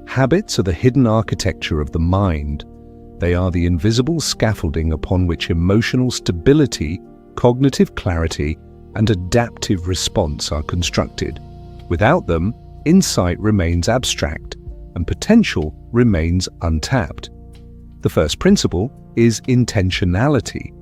Habits are the hidden architecture of the mind. They are the invisible scaffolding upon which emotional stability, cognitive clarity, and adaptive response are constructed. Without them, insight remains abstract, and potential remains untapped. The first principle is intentionality.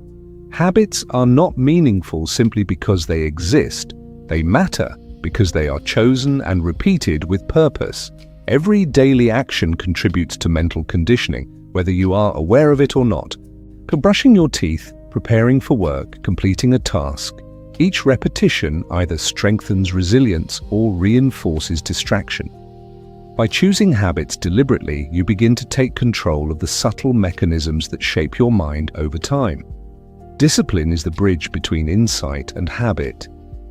Habits are not meaningful simply because they exist. They matter because they are chosen and repeated with purpose. Every daily action contributes to mental conditioning, whether you are aware of it or not. Brushing your teeth, preparing for work, completing a task, each repetition either strengthens resilience or reinforces distraction. By choosing habits deliberately, you begin to take control of the subtle mechanisms that shape your mind over time. Discipline is the bridge between insight and habit.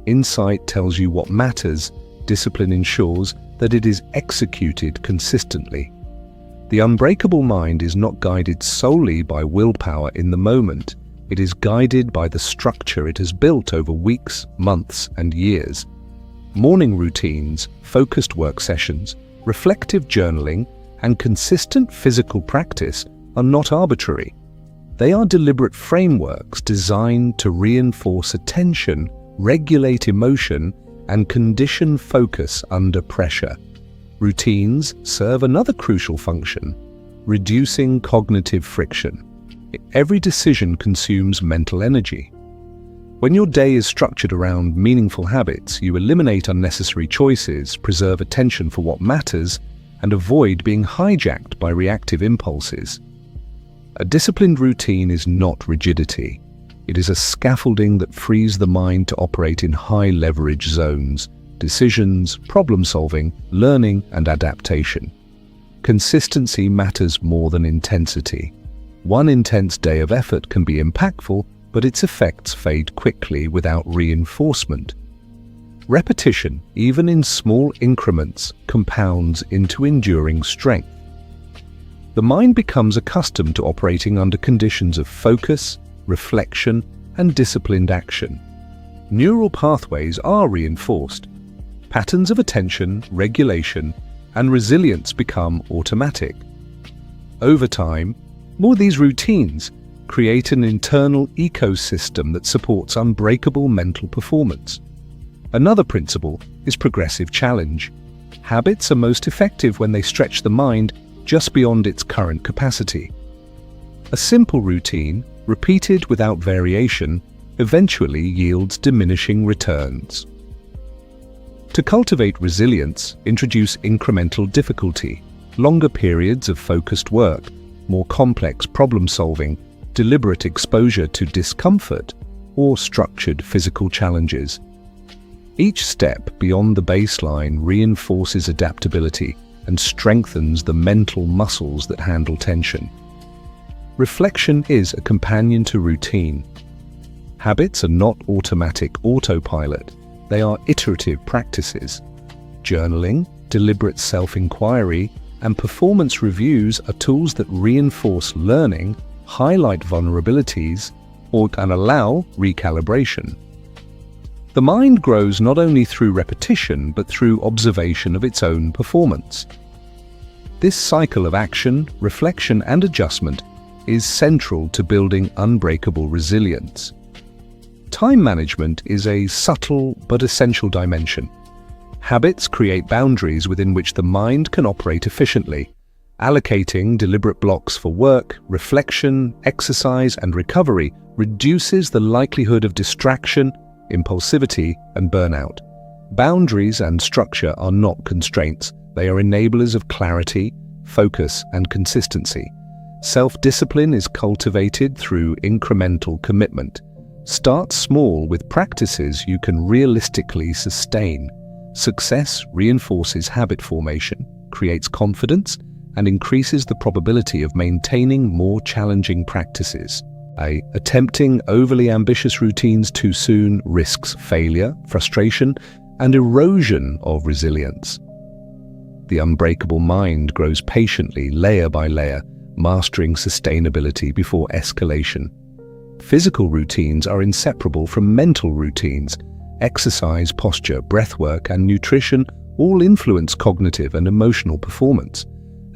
Insight tells you what matters. Discipline ensures that it is executed consistently. The unbreakable mind is not guided solely by willpower in the moment. It is guided by the structure it has built over weeks, months, and years. Morning routines, focused work sessions, reflective journaling, and consistent physical practice are not arbitrary. They are deliberate frameworks designed to reinforce attention, regulate emotion, and condition focus under pressure. Routines serve another crucial function: reducing cognitive friction. Every decision consumes mental energy. When your day is structured around meaningful habits, you eliminate unnecessary choices, preserve attention for what matters, and avoid being hijacked by reactive impulses. A disciplined routine is not rigidity. It is a scaffolding that frees the mind to operate in high-leverage zones: decisions, problem-solving, learning, and adaptation. Consistency matters more than intensity. One intense day of effort can be impactful, but its effects fade quickly without reinforcement. Repetition, even in small increments, compounds into enduring strength. The mind becomes accustomed to operating under conditions of focus, reflection, and disciplined action. Neural pathways are reinforced. Patterns of attention, regulation, and resilience become automatic. Over time, more of these routines create an internal ecosystem that supports unbreakable mental performance. Another principle is progressive challenge. Habits are most effective when they stretch the mind just beyond its current capacity. A simple routine, repeated without variation, eventually yields diminishing returns. To cultivate resilience, introduce incremental difficulty, longer periods of focused work, more complex problem-solving, deliberate exposure to discomfort, or structured physical challenges. Each step beyond the baseline reinforces adaptability and strengthens the mental muscles that handle tension. Reflection is a companion to routine. Habits are not automatic autopilot. They are iterative practices. Journaling, deliberate self-inquiry, and performance reviews are tools that reinforce learning, highlight vulnerabilities, and allow recalibration. The mind grows not only through repetition, but through observation of its own performance. This cycle of action, reflection, and adjustment is central to building unbreakable resilience. Time management is a subtle but essential dimension. Habits create boundaries within which the mind can operate efficiently. Allocating deliberate blocks for work, reflection, exercise, and recovery reduces the likelihood of distraction, impulsivity, and burnout. Boundaries and structure are not constraints. They are enablers of clarity, focus, and consistency. Self-discipline is cultivated through incremental commitment. Start small with practices you can realistically sustain. Success reinforces habit formation, creates confidence, and increases the probability of maintaining more challenging practices. Attempting overly ambitious routines too soon risks failure, frustration, and erosion of resilience. The unbreakable mind grows patiently, layer by layer, mastering sustainability before escalation. Physical routines are inseparable from mental routines. Exercise, posture, breathwork, and nutrition all influence cognitive and emotional performance.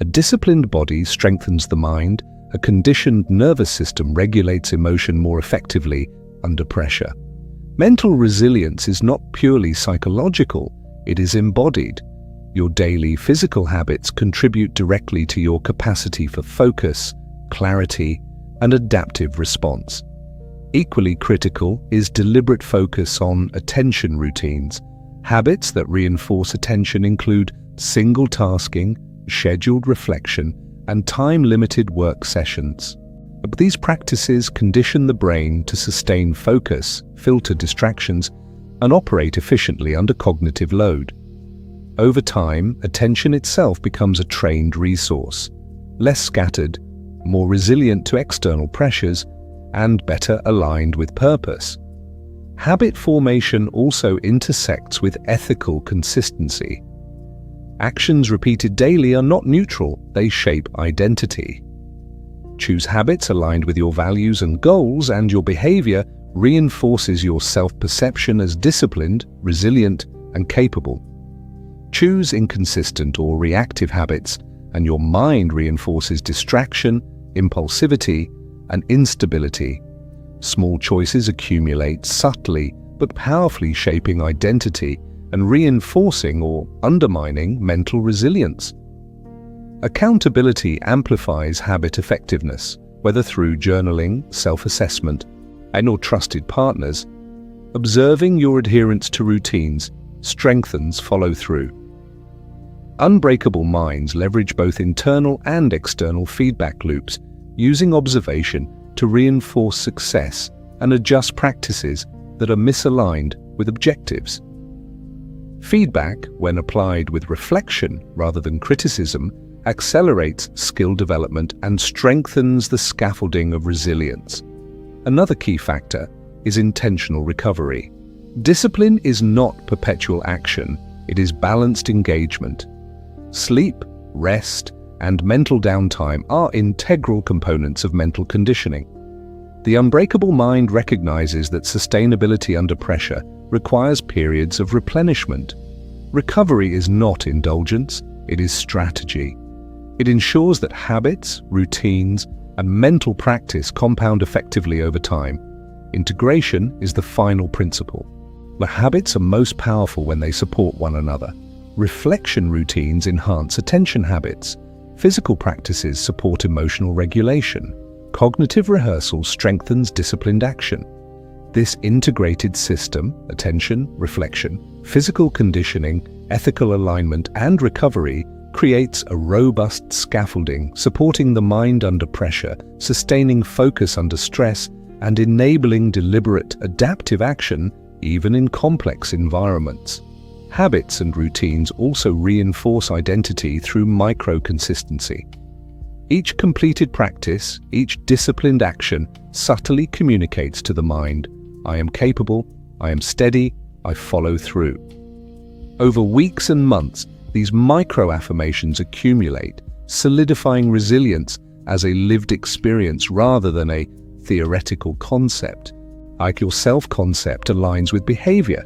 A disciplined body strengthens the mind. A conditioned nervous system regulates emotion more effectively under pressure. Mental resilience is not purely psychological, it is embodied. Your daily physical habits contribute directly to your capacity for focus, clarity, and adaptive response. Equally critical is deliberate focus on attention routines. Habits that reinforce attention include single tasking, scheduled reflection, and time-limited work sessions. But these practices condition the brain to sustain focus, filter distractions, and operate efficiently under cognitive load. Over time, attention itself becomes a trained resource, less scattered, more resilient to external pressures, and better aligned with purpose. Habit formation also intersects with ethical consistency. Actions repeated daily are not neutral, they shape identity. Choose habits aligned with your values and goals, and your behavior reinforces your self-perception as disciplined, resilient, and capable. Choose inconsistent or reactive habits, and your mind reinforces distraction, impulsivity, and instability. Small choices accumulate subtly but powerfully, shaping identity and reinforcing or undermining mental resilience. Accountability amplifies habit effectiveness, whether through journaling, self-assessment, and/or trusted partners. Observing your adherence to routines strengthens follow-through. Unbreakable minds leverage both internal and external feedback loops, using observation to reinforce success and adjust practices that are misaligned with objectives. Feedback, when applied with reflection rather than criticism, accelerates skill development and strengthens the scaffolding of resilience. Another key factor is intentional recovery. Discipline is not perpetual action, it is balanced engagement. Sleep, rest, and mental downtime are integral components of mental conditioning. The unbreakable mind recognizes that sustainability under pressure requires periods of replenishment. Recovery is not indulgence, it is strategy. It ensures that habits, routines, and mental practice compound effectively over time. Integration is the final principle. The habits are most powerful when they support one another. Reflection routines enhance attention habits. Physical practices support emotional regulation. Cognitive rehearsal strengthens disciplined action. This integrated system, attention, reflection, physical conditioning, ethical alignment, and recovery, creates a robust scaffolding supporting the mind under pressure, sustaining focus under stress, and enabling deliberate, adaptive action even in complex environments. Habits and routines also reinforce identity through micro-consistency. Each completed practice, each disciplined action subtly communicates to the mind, I am capable, I am steady, I follow through. Over weeks and months, these micro-affirmations accumulate, solidifying resilience as a lived experience rather than a theoretical concept. Like your self-concept aligns with behavior,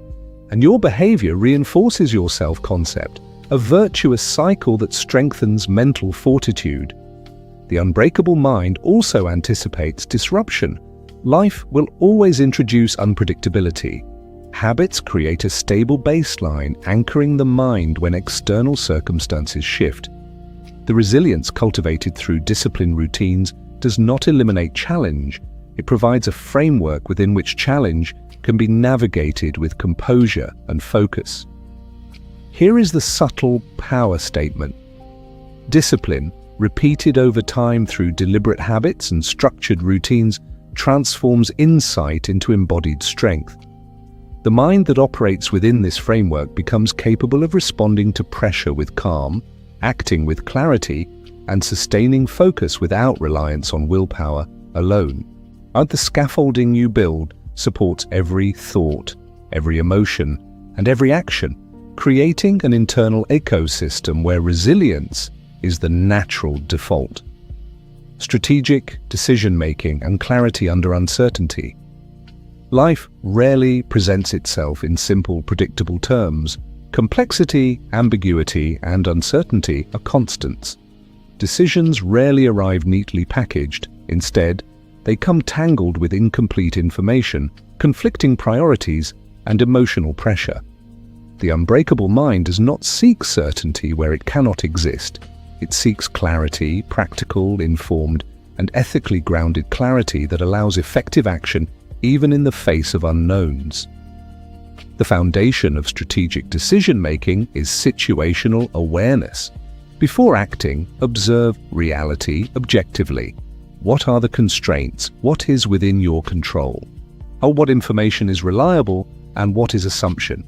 and your behavior reinforces your self-concept, a virtuous cycle that strengthens mental fortitude. The unbreakable mind also anticipates disruption. Life will always introduce unpredictability. Habits create a stable baseline, anchoring the mind when external circumstances shift. The resilience cultivated through disciplined routines does not eliminate challenge. It provides a framework within which challenge can be navigated with composure and focus. Here is the subtle power statement. Discipline, repeated over time through deliberate habits and structured routines, transforms insight into embodied strength. The mind that operates within this framework becomes capable of responding to pressure with calm, acting with clarity, and sustaining focus without reliance on willpower alone. The scaffolding you build supports every thought, every emotion, and every action, creating an internal ecosystem where resilience is the natural default. Strategic decision-making and clarity under uncertainty. Life rarely presents itself in simple, predictable terms. Complexity, ambiguity, and uncertainty are constants. Decisions rarely arrive neatly packaged. Instead, they come tangled with incomplete information, conflicting priorities, and emotional pressure. The unbreakable mind does not seek certainty where it cannot exist. It seeks clarity, practical, informed, and ethically grounded clarity that allows effective action even in the face of unknowns. The foundation of strategic decision-making is situational awareness. Before acting, observe reality objectively. What are the constraints? What is within your control? What information is reliable and what is assumption?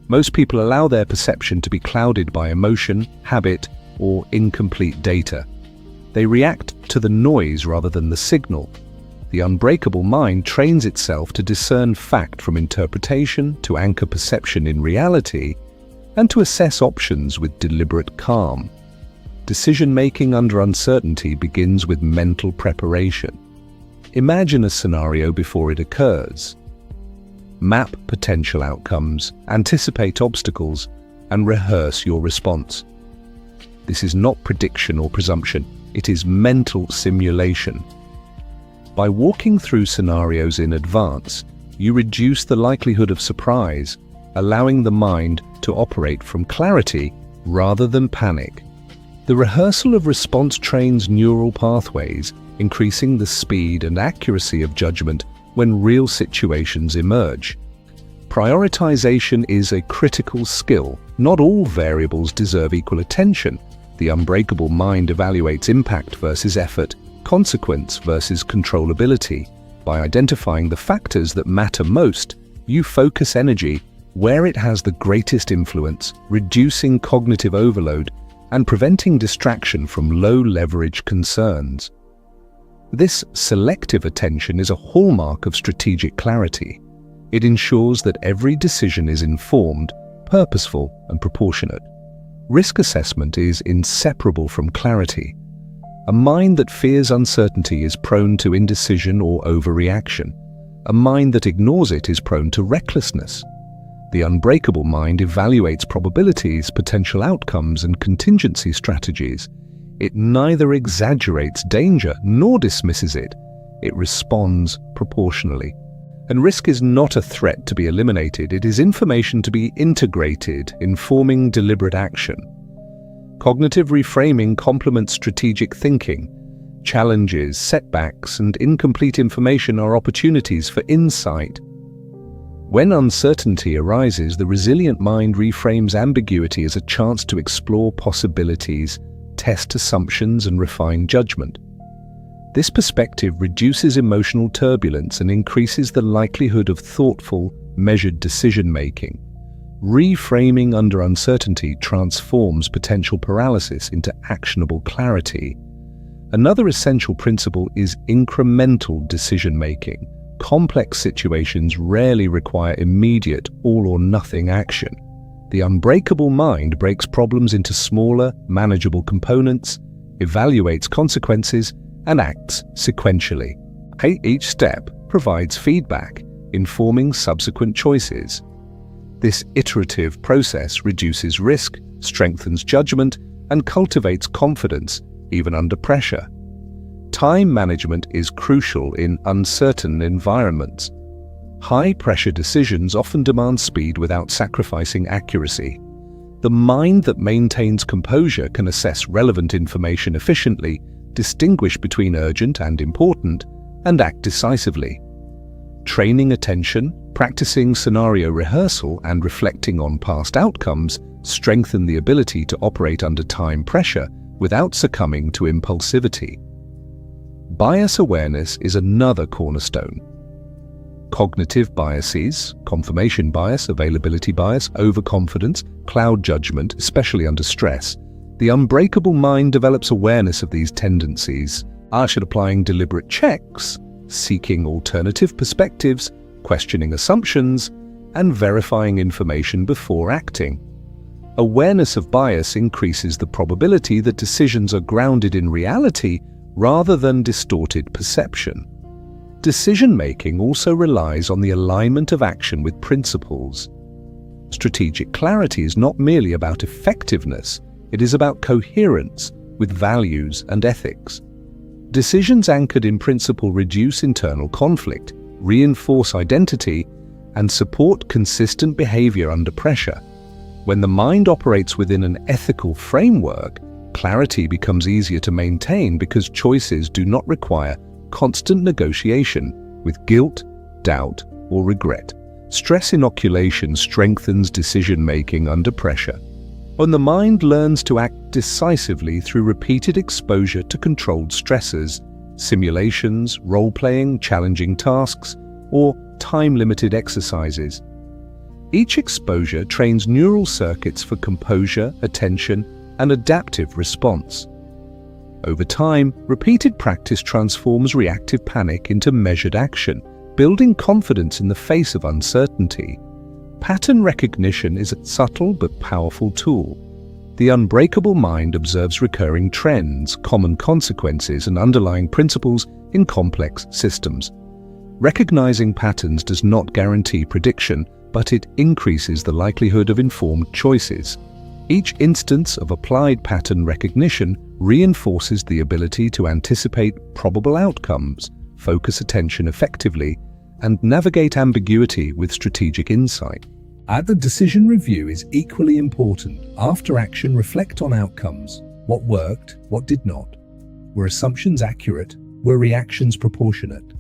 Most people allow their perception to be clouded by emotion, habit, or incomplete data. They react to the noise rather than the signal. The unbreakable mind trains itself to discern fact from interpretation, to anchor perception in reality, and to assess options with deliberate calm. Decision-making under uncertainty begins with mental preparation. Imagine a scenario before it occurs. Map potential outcomes, anticipate obstacles, and rehearse your response. This is not prediction or presumption, it is mental simulation. By walking through scenarios in advance, you reduce the likelihood of surprise, allowing the mind to operate from clarity rather than panic. The rehearsal of response trains neural pathways, increasing the speed and accuracy of judgment when real situations emerge. Prioritization is a critical skill. Not all variables deserve equal attention. The unbreakable mind evaluates impact versus effort, consequence versus controllability. By identifying the factors that matter most, you focus energy where it has the greatest influence, reducing cognitive overload and preventing distraction from low-leverage concerns. This selective attention is a hallmark of strategic clarity. It ensures that every decision is informed, purposeful, and proportionate. Risk assessment is inseparable from clarity. A mind that fears uncertainty is prone to indecision or overreaction. A mind that ignores it is prone to recklessness. The unbreakable mind evaluates probabilities, potential outcomes, and contingency strategies. It neither exaggerates danger nor dismisses it. It responds proportionally. And risk is not a threat to be eliminated, it is information to be integrated, informing deliberate action. Cognitive reframing complements strategic thinking. Challenges, setbacks, and incomplete information are opportunities for insight. When uncertainty arises, the resilient mind reframes ambiguity as a chance to explore possibilities, test assumptions, and refine judgment. This perspective reduces emotional turbulence and increases the likelihood of thoughtful, measured decision-making. Reframing under uncertainty transforms potential paralysis into actionable clarity. Another essential principle is incremental decision-making. Complex situations rarely require immediate, all-or-nothing action. The unbreakable mind breaks problems into smaller, manageable components, evaluates consequences, and acts sequentially. Each step provides feedback, informing subsequent choices. This iterative process reduces risk, strengthens judgment, and cultivates confidence, even under pressure. Time management is crucial in uncertain environments. High-pressure decisions often demand speed without sacrificing accuracy. The mind that maintains composure can assess relevant information efficiently, distinguish between urgent and important, and act decisively. Training attention, practicing scenario rehearsal, and reflecting on past outcomes strengthen the ability to operate under time pressure without succumbing to impulsivity. Bias awareness is another cornerstone. Cognitive biases, confirmation bias, availability bias, overconfidence, cloud judgment, especially under stress. The unbreakable mind develops awareness of these tendencies, applying deliberate checks, seeking alternative perspectives, questioning assumptions, and verifying information before acting. Awareness of bias increases the probability that decisions are grounded in reality rather than distorted perception. Decision-making also relies on the alignment of action with principles. Strategic clarity is not merely about effectiveness, it is about coherence with values and ethics. Decisions anchored in principle reduce internal conflict, reinforce identity, and support consistent behavior under pressure. When the mind operates within an ethical framework, clarity becomes easier to maintain because choices do not require constant negotiation with guilt, doubt, or regret. Stress inoculation strengthens decision-making under pressure. When the mind learns to act decisively through repeated exposure to controlled stressors, simulations, role-playing, challenging tasks, or time-limited exercises. Each exposure trains neural circuits for composure, attention, and adaptive response. Over time, repeated practice transforms reactive panic into measured action, building confidence in the face of uncertainty. Pattern recognition is a subtle but powerful tool. The unbreakable mind observes recurring trends, common consequences, and underlying principles in complex systems. Recognizing patterns does not guarantee prediction, but it increases the likelihood of informed choices. Each instance of applied pattern recognition reinforces the ability to anticipate probable outcomes, focus attention effectively, and navigate ambiguity with strategic insight. At the decision review is equally important. After action, reflect on outcomes. What worked, what did not? Were assumptions accurate? Were reactions proportionate?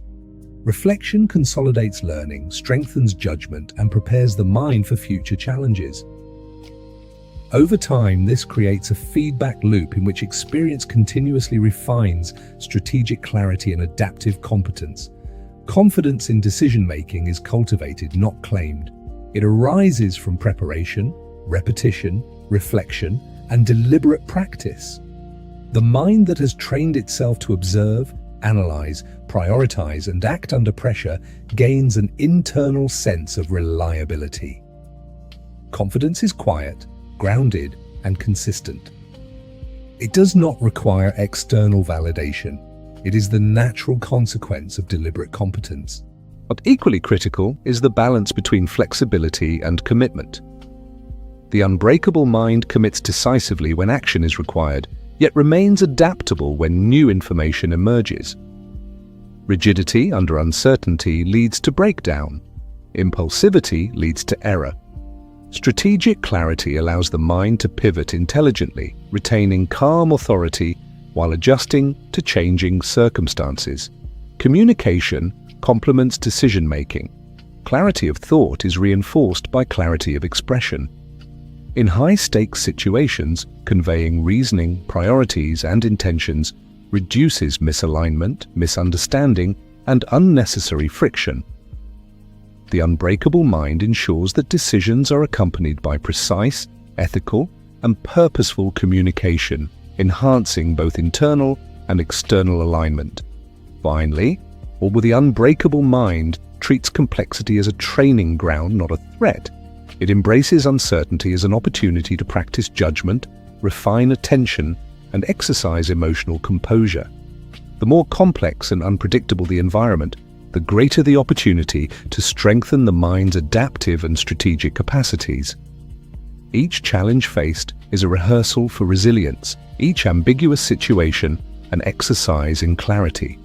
Reflection consolidates learning, strengthens judgment, and prepares the mind for future challenges. Over time, this creates a feedback loop in which experience continuously refines strategic clarity and adaptive competence. Confidence in decision-making is cultivated, not claimed. It arises from preparation, repetition, reflection, and deliberate practice. The mind that has trained itself to observe, analyze, prioritize, and act under pressure gains an internal sense of reliability. Confidence is quiet, grounded, and consistent. It does not require external validation. It is the natural consequence of deliberate competence. But equally critical is the balance between flexibility and commitment. The unbreakable mind commits decisively when action is required, yet remains adaptable when new information emerges. Rigidity under uncertainty leads to breakdown. Impulsivity leads to error. Strategic clarity allows the mind to pivot intelligently, retaining calm authority while adjusting to changing circumstances. Communication complements decision-making. Clarity of thought is reinforced by clarity of expression. In high-stakes situations, conveying reasoning, priorities, and intentions reduces misalignment, misunderstanding, and unnecessary friction. The unbreakable mind ensures that decisions are accompanied by precise, ethical, and purposeful communication, enhancing both internal and external alignment. Finally, the unbreakable mind treats complexity as a training ground, not a threat. It embraces uncertainty as an opportunity to practice judgment, refine attention, and exercise emotional composure. The more complex and unpredictable the environment, the greater the opportunity to strengthen the mind's adaptive and strategic capacities. Each challenge faced is a rehearsal for resilience, each ambiguous situation an exercise in clarity.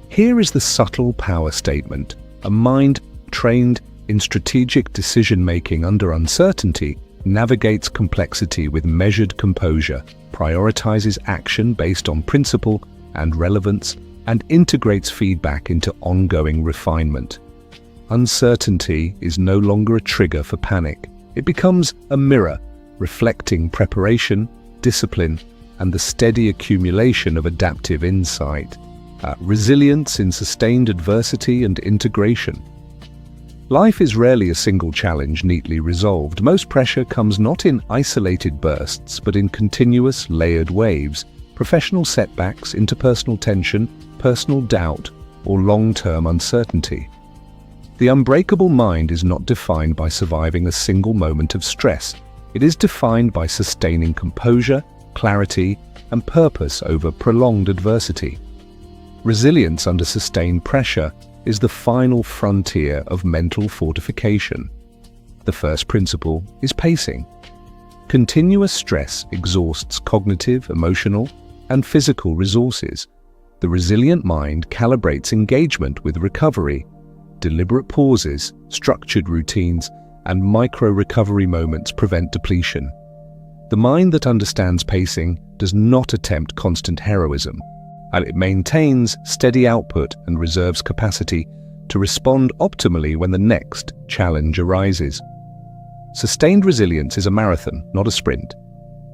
Here is the subtle power statement. A mind trained in strategic decision-making under uncertainty navigates complexity with measured composure, prioritizes action based on principle and relevance, and integrates feedback into ongoing refinement. Uncertainty is no longer a trigger for panic. It becomes a mirror, reflecting preparation, discipline, and the steady accumulation of adaptive insight. Resilience in sustained adversity and integration. Life is rarely a single challenge neatly resolved. Most pressure comes not in isolated bursts, but in continuous, layered waves. Professional setbacks, interpersonal tension, personal doubt, or long-term uncertainty. The unbreakable mind is not defined by surviving a single moment of stress. It is defined by sustaining composure, clarity, and purpose over prolonged adversity. Resilience under sustained pressure is the final frontier of mental fortification. The first principle is pacing. Continuous stress exhausts cognitive, emotional, and physical resources. The resilient mind calibrates engagement with recovery. Deliberate pauses, structured routines, and micro-recovery moments prevent depletion. The mind that understands pacing does not attempt constant heroism, and it maintains steady output and reserves capacity to respond optimally when the next challenge arises. Sustained resilience is a marathon, not a sprint.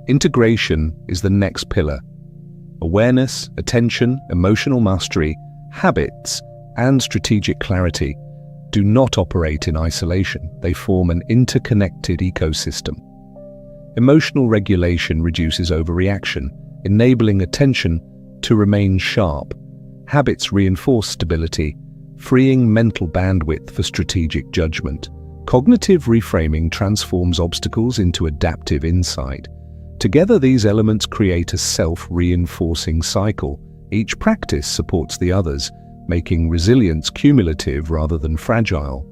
Integration is the next pillar. Awareness, attention, emotional mastery, habits, and strategic clarity do not operate in isolation. They form an interconnected ecosystem. Emotional regulation reduces overreaction. enabling attention to remain sharp. Habits reinforce stability, freeing mental bandwidth for strategic judgment. Cognitive reframing transforms obstacles into adaptive insight. Together, these elements create a self-reinforcing cycle. Each practice supports the others, making resilience cumulative rather than fragile.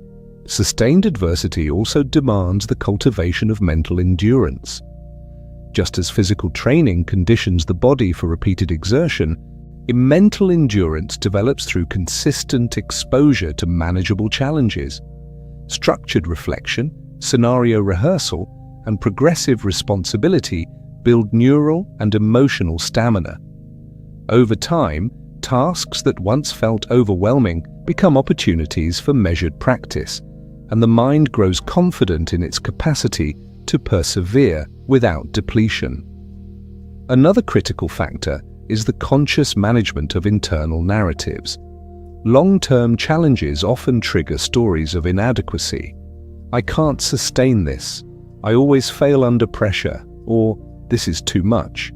Sustained adversity also demands the cultivation of mental endurance. Just as physical training conditions the body for repeated exertion, mental endurance develops through consistent exposure to manageable challenges. Structured reflection, scenario rehearsal, and progressive responsibility build neural and emotional stamina. Over time, tasks that once felt overwhelming become opportunities for measured practice, and the mind grows confident in its capacity to persevere without depletion. Another critical factor is the conscious management of internal narratives. Long-term challenges often trigger stories of inadequacy. "I can't sustain this," "I always fail under pressure," or "this is too much."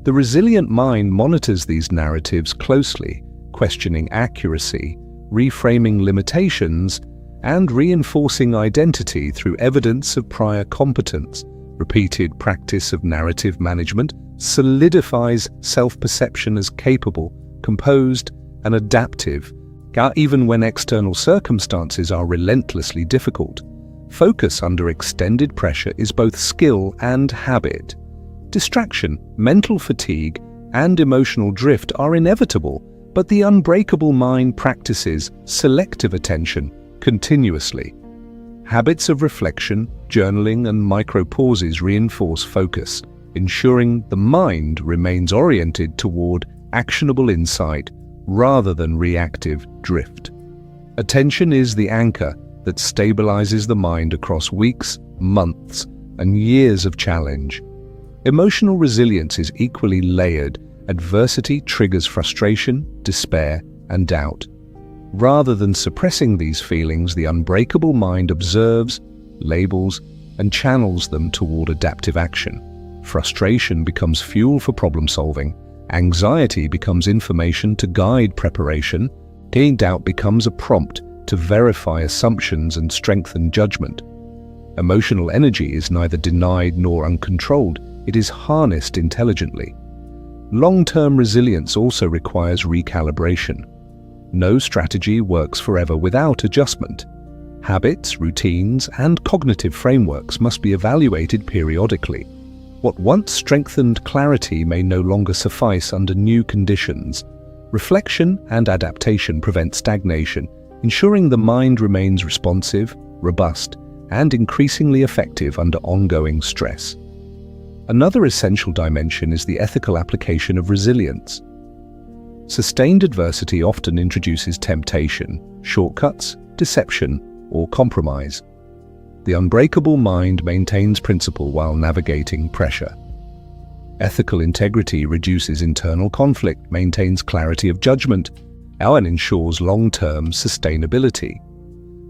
The resilient mind monitors these narratives closely, questioning accuracy, reframing limitations, and reinforcing identity through evidence of prior competence. Repeated practice of narrative management solidifies self-perception as capable, composed, and adaptive, even when external circumstances are relentlessly difficult. Focus under extended pressure is both skill and habit. Distraction, mental fatigue, and emotional drift are inevitable, but the unbreakable mind practices selective attention continuously. Habits of reflection, journaling, and micro-pauses reinforce focus, ensuring the mind remains oriented toward actionable insight rather than reactive drift. Attention is the anchor that stabilizes the mind across weeks, months, and years of challenge. Emotional resilience is equally layered. Adversity triggers frustration, despair, and doubt. Rather than suppressing these feelings, the unbreakable mind observes, labels, and channels them toward adaptive action. Frustration becomes fuel for problem-solving. Anxiety becomes information to guide preparation. Doubt becomes a prompt to verify assumptions and strengthen judgment. Emotional energy is neither denied nor uncontrolled. It is harnessed intelligently. Long-term resilience also requires recalibration. No strategy works forever without adjustment. Habits, routines, and cognitive frameworks must be evaluated periodically. What once strengthened clarity may no longer suffice under new conditions. Reflection and adaptation prevent stagnation, ensuring the mind remains responsive, robust, and increasingly effective under ongoing stress. Another essential dimension is the ethical application of resilience. Sustained adversity often introduces temptation, shortcuts, deception, or compromise. The unbreakable mind maintains principle while navigating pressure. Ethical integrity reduces internal conflict, maintains clarity of judgment, and ensures long-term sustainability.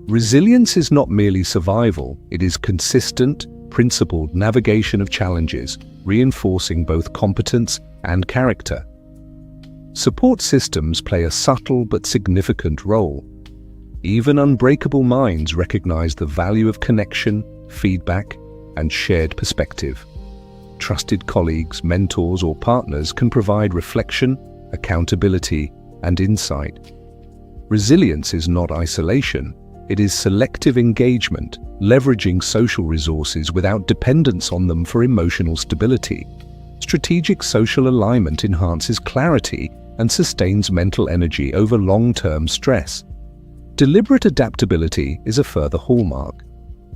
Resilience is not merely survival, it is consistent, principled navigation of challenges, reinforcing both competence and character. Support systems play a subtle but significant role. Even unbreakable minds recognize the value of connection, feedback, and shared perspective. Trusted colleagues, mentors, or partners can provide reflection, accountability, and insight. Resilience is not isolation, it is selective engagement, leveraging social resources without dependence on them for emotional stability. Strategic social alignment enhances clarity and sustains mental energy over long-term stress. Deliberate adaptability is a further hallmark.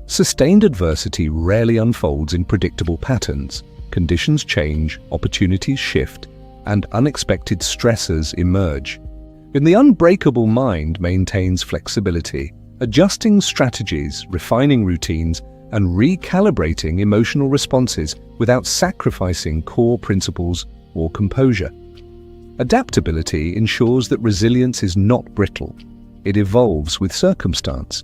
Sustained adversity rarely unfolds in predictable patterns. Conditions change, opportunities shift, and unexpected stressors emerge. The unbreakable mind maintains flexibility, adjusting strategies, refining routines, and recalibrating emotional responses without sacrificing core principles or composure. Adaptability ensures that resilience is not brittle. It evolves with circumstance.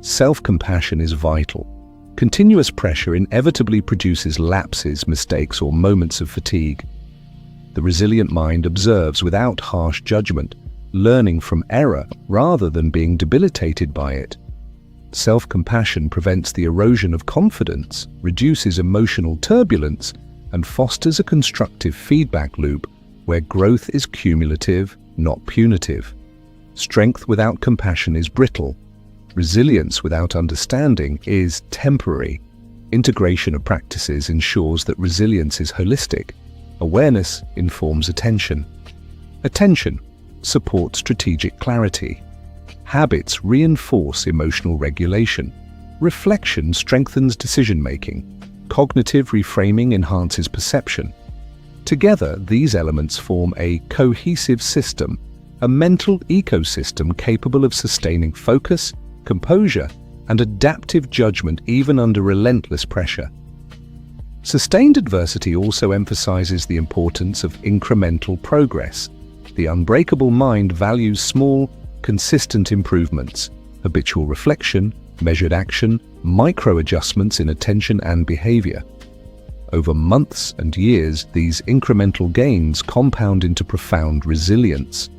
Self-compassion is vital. Continuous pressure inevitably produces lapses, mistakes, or moments of fatigue. The resilient mind observes without harsh judgment, learning from error rather than being debilitated by it. Self-compassion prevents the erosion of confidence, reduces emotional turbulence, and fosters a constructive feedback loop where growth is cumulative, not punitive. Strength without compassion is brittle. Resilience without understanding is temporary. Integration of practices ensures that resilience is holistic. Awareness informs attention. Attention supports strategic clarity. Habits reinforce emotional regulation. Reflection strengthens decision-making. Cognitive reframing enhances perception. Together, these elements form a cohesive system, a mental ecosystem capable of sustaining focus, composure, and adaptive judgment even under relentless pressure. Sustained adversity also emphasizes the importance of incremental progress. The unbreakable mind values small, consistent improvements, habitual reflection, measured action, micro-adjustments in attention and behavior. Over months and years, these incremental gains compound into profound resilience.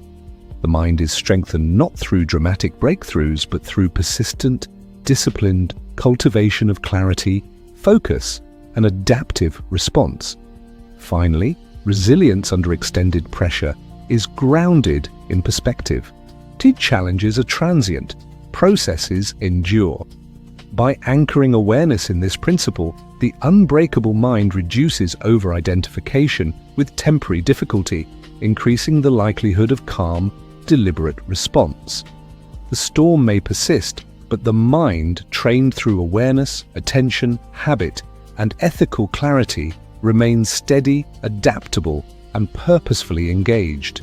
The mind is strengthened not through dramatic breakthroughs, but through persistent, disciplined cultivation of clarity, focus, and adaptive response. Finally, resilience under extended pressure is grounded in perspective. Challenges are transient, processes endure. By anchoring awareness in this principle, the unbreakable mind reduces over-identification with temporary difficulty, increasing the likelihood of calm, deliberate response. The storm may persist, but the mind, trained through awareness, attention, habit, and ethical clarity, remains steady, adaptable, and purposefully engaged.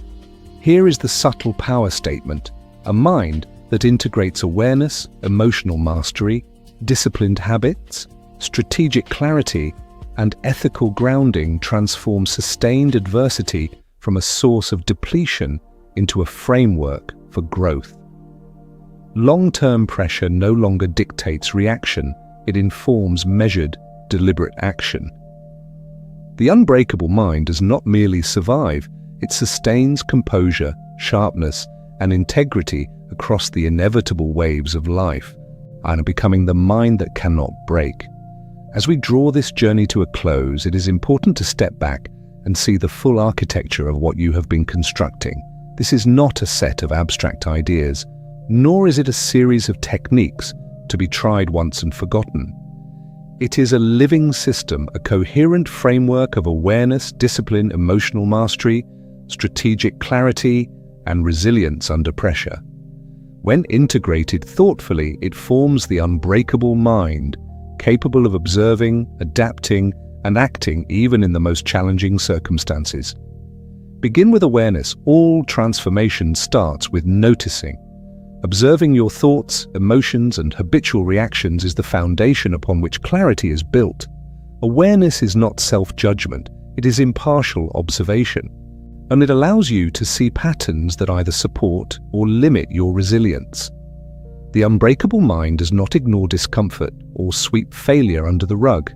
Here is the subtle power statement: a mind that integrates awareness, emotional mastery, disciplined habits, strategic clarity, and ethical grounding transforms sustained adversity from a source of depletion into a framework for growth. Long-term pressure no longer dictates reaction, it informs measured, deliberate action. The unbreakable mind does not merely survive, it sustains composure, sharpness, and integrity across the inevitable waves of life, and becoming the mind that cannot break. As we draw this journey to a close, it is important to step back and see the full architecture of what you have been constructing. This is not a set of abstract ideas, nor is it a series of techniques to be tried once and forgotten. It is a living system, a coherent framework of awareness, discipline, emotional mastery, strategic clarity, and resilience under pressure. When integrated thoughtfully, it forms the unbreakable mind, capable of observing, adapting, and acting even in the most challenging circumstances. Begin with awareness. All transformation starts with noticing. Observing your thoughts, emotions, and habitual reactions is the foundation upon which clarity is built. Awareness is not self-judgment, it is impartial observation, and it allows you to see patterns that either support or limit your resilience. The unbreakable mind does not ignore discomfort or sweep failure under the rug.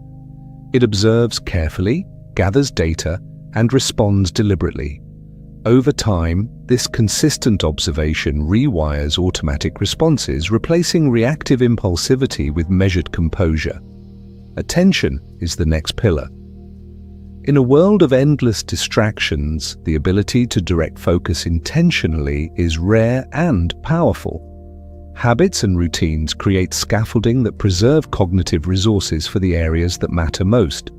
It observes carefully, gathers data, and responds deliberately. Over time, this consistent observation rewires automatic responses, replacing reactive impulsivity with measured composure. Attention is the next pillar. In a world of endless distractions, the ability to direct focus intentionally is rare and powerful. Habits and routines create scaffolding that preserve cognitive resources for the areas that matter most.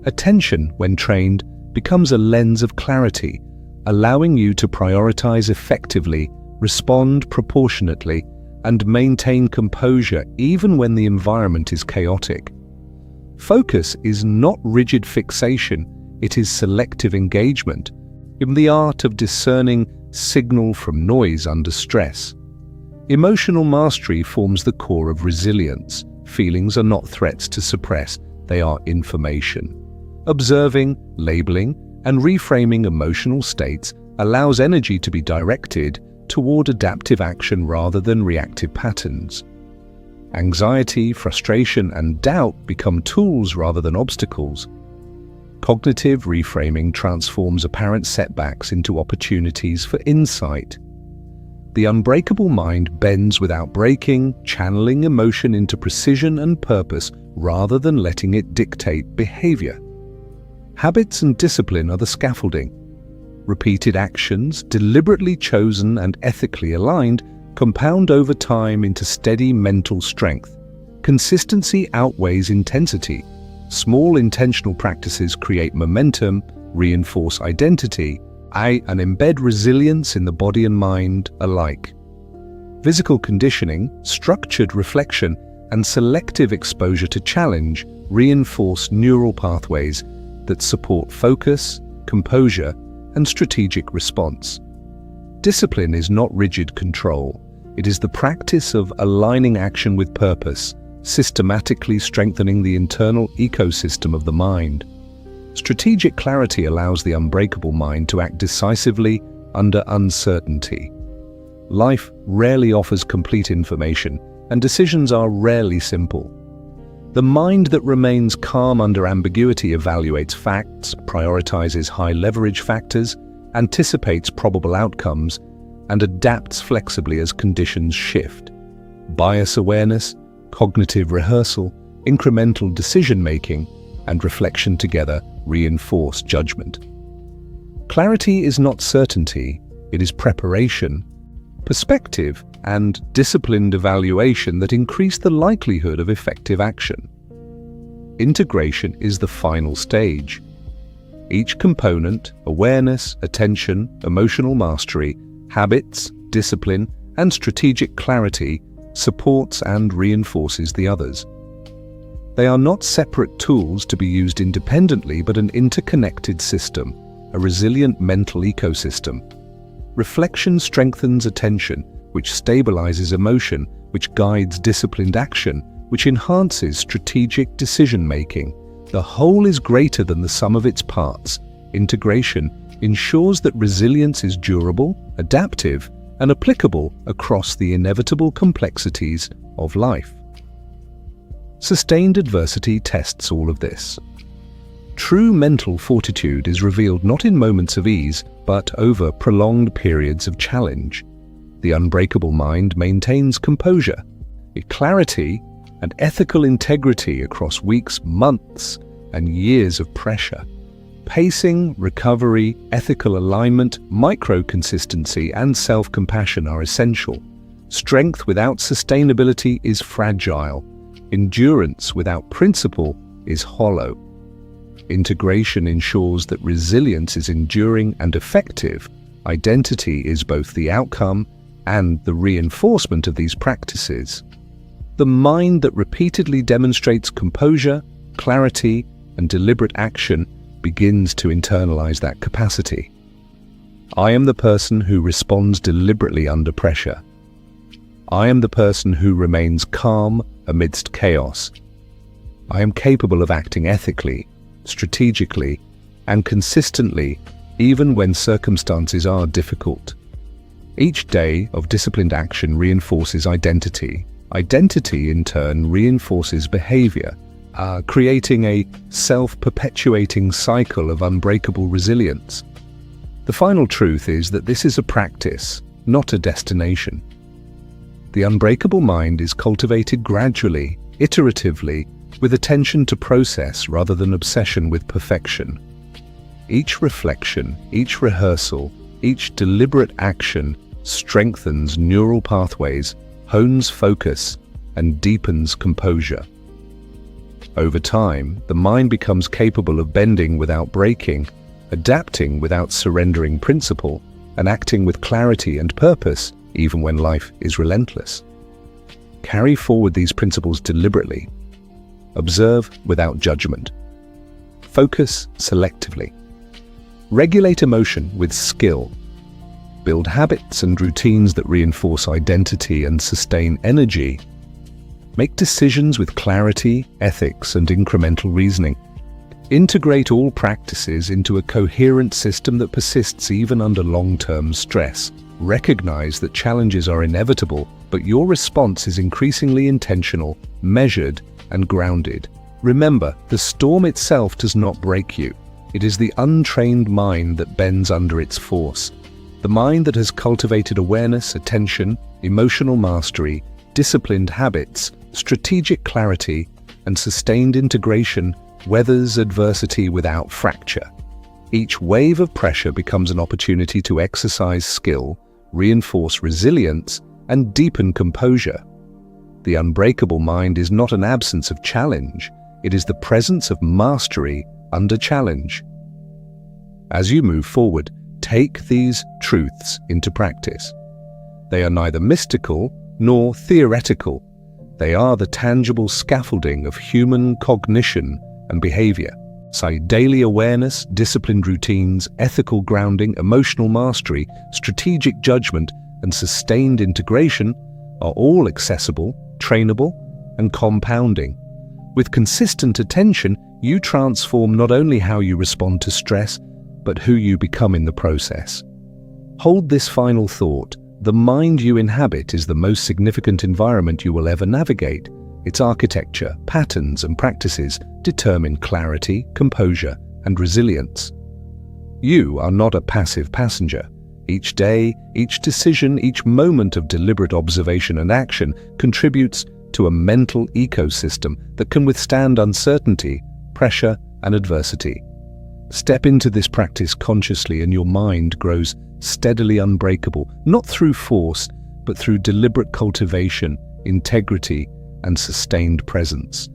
Attention, when trained, becomes a lens of clarity, allowing you to prioritize effectively, respond proportionately, and maintain composure even when the environment is chaotic. Focus is not rigid fixation, it is selective engagement, in the art of discerning signal from noise under stress. Emotional mastery forms the core of resilience. Feelings are not threats to suppress, they are information. Observing, labeling, and reframing emotional states allows energy to be directed toward adaptive action rather than reactive patterns. Anxiety, frustration, and doubt become tools rather than obstacles. Cognitive reframing transforms apparent setbacks into opportunities for insight. The unbreakable mind bends without breaking, channeling emotion into precision and purpose rather than letting it dictate behavior. Habits and discipline are the scaffolding. Repeated actions, deliberately chosen and ethically aligned, compound over time into steady mental strength. Consistency outweighs intensity. Small intentional practices create momentum, reinforce identity, and embed resilience in the body and mind alike. Physical conditioning, structured reflection, and selective exposure to challenge reinforce neural pathways that support focus, composure, and strategic response. Discipline is not rigid control. It is the practice of aligning action with purpose, systematically strengthening the internal ecosystem of the mind. Strategic clarity allows the unbreakable mind to act decisively under uncertainty. Life rarely offers complete information, and decisions are rarely simple. The mind that remains calm under ambiguity evaluates facts, prioritizes high-leverage factors, anticipates probable outcomes, and adapts flexibly as conditions shift. Bias awareness, cognitive rehearsal, incremental decision-making, and reflection together reinforce judgment. Clarity is not certainty, it is preparation, perspective, and disciplined evaluation that increase the likelihood of effective action. Integration is the final stage. Each component, awareness, attention, emotional mastery, habits, discipline, and strategic clarity, supports and reinforces the others. They are not separate tools to be used independently, but an interconnected system, a resilient mental ecosystem. Reflection strengthens attention, which stabilizes emotion, which guides disciplined action, which enhances strategic decision-making. The whole is greater than the sum of its parts. Integration ensures that resilience is durable, adaptive, and applicable across the inevitable complexities of life. Sustained adversity tests all of this. True mental fortitude is revealed not in moments of ease, but over prolonged periods of challenge. The unbreakable mind maintains composure, clarity, and ethical integrity across weeks, months, and years of pressure. Pacing, recovery, ethical alignment, micro-consistency, and self-compassion are essential. Strength without sustainability is fragile. Endurance without principle is hollow. Integration ensures that resilience is enduring and effective. Identity is both the outcome and the reinforcement of these practices. The mind that repeatedly demonstrates composure, clarity, and deliberate action begins to internalize that capacity. I am the person who responds deliberately under pressure. I am the person who remains calm amidst chaos. I am capable of acting ethically, strategically, and consistently, even when circumstances are difficult. Each day of disciplined action reinforces identity. Identity, in turn, reinforces behavior, creating a self-perpetuating cycle of unbreakable resilience. The final truth is that this is a practice, not a destination. The unbreakable mind is cultivated gradually, iteratively, with attention to process rather than obsession with perfection. Each reflection, each rehearsal, each deliberate action strengthens neural pathways, hones focus, and deepens composure. Over time, the mind becomes capable of bending without breaking, adapting without surrendering principle, and acting with clarity and purpose even when life is relentless. Carry forward these principles deliberately. Observe without judgment. Focus selectively. Regulate emotion with skill. Build habits and routines that reinforce identity and sustain energy. Make decisions with clarity, ethics, and incremental reasoning. Integrate all practices into a coherent system that persists even under long-term stress. Recognize that challenges are inevitable, but your response is increasingly intentional, measured, and grounded. Remember, the storm itself does not break you. It is the untrained mind that bends under its force. The mind that has cultivated awareness, attention, emotional mastery, disciplined habits, strategic clarity, and sustained integration weathers adversity without fracture. Each wave of pressure becomes an opportunity to exercise skill, reinforce resilience, and deepen composure. The unbreakable mind is not an absence of challenge, it is the presence of mastery under challenge. As you move forward, take these truths into practice. They are neither mystical nor theoretical. They are the tangible scaffolding of human cognition and behavior. So daily awareness, disciplined routines, ethical grounding, emotional mastery, strategic judgment, and sustained integration are all accessible, trainable, and compounding. With consistent attention, you transform not only how you respond to stress, but who you become in the process. Hold this final thought. The mind you inhabit is the most significant environment you will ever navigate. Its architecture, patterns, and practices determine clarity, composure, and resilience. You are not a passive passenger. Each day, each decision, each moment of deliberate observation and action contributes to a mental ecosystem that can withstand uncertainty, pressure, and adversity. Step into this practice consciously and your mind grows steadily unbreakable, not through force, but through deliberate cultivation, integrity, and sustained presence.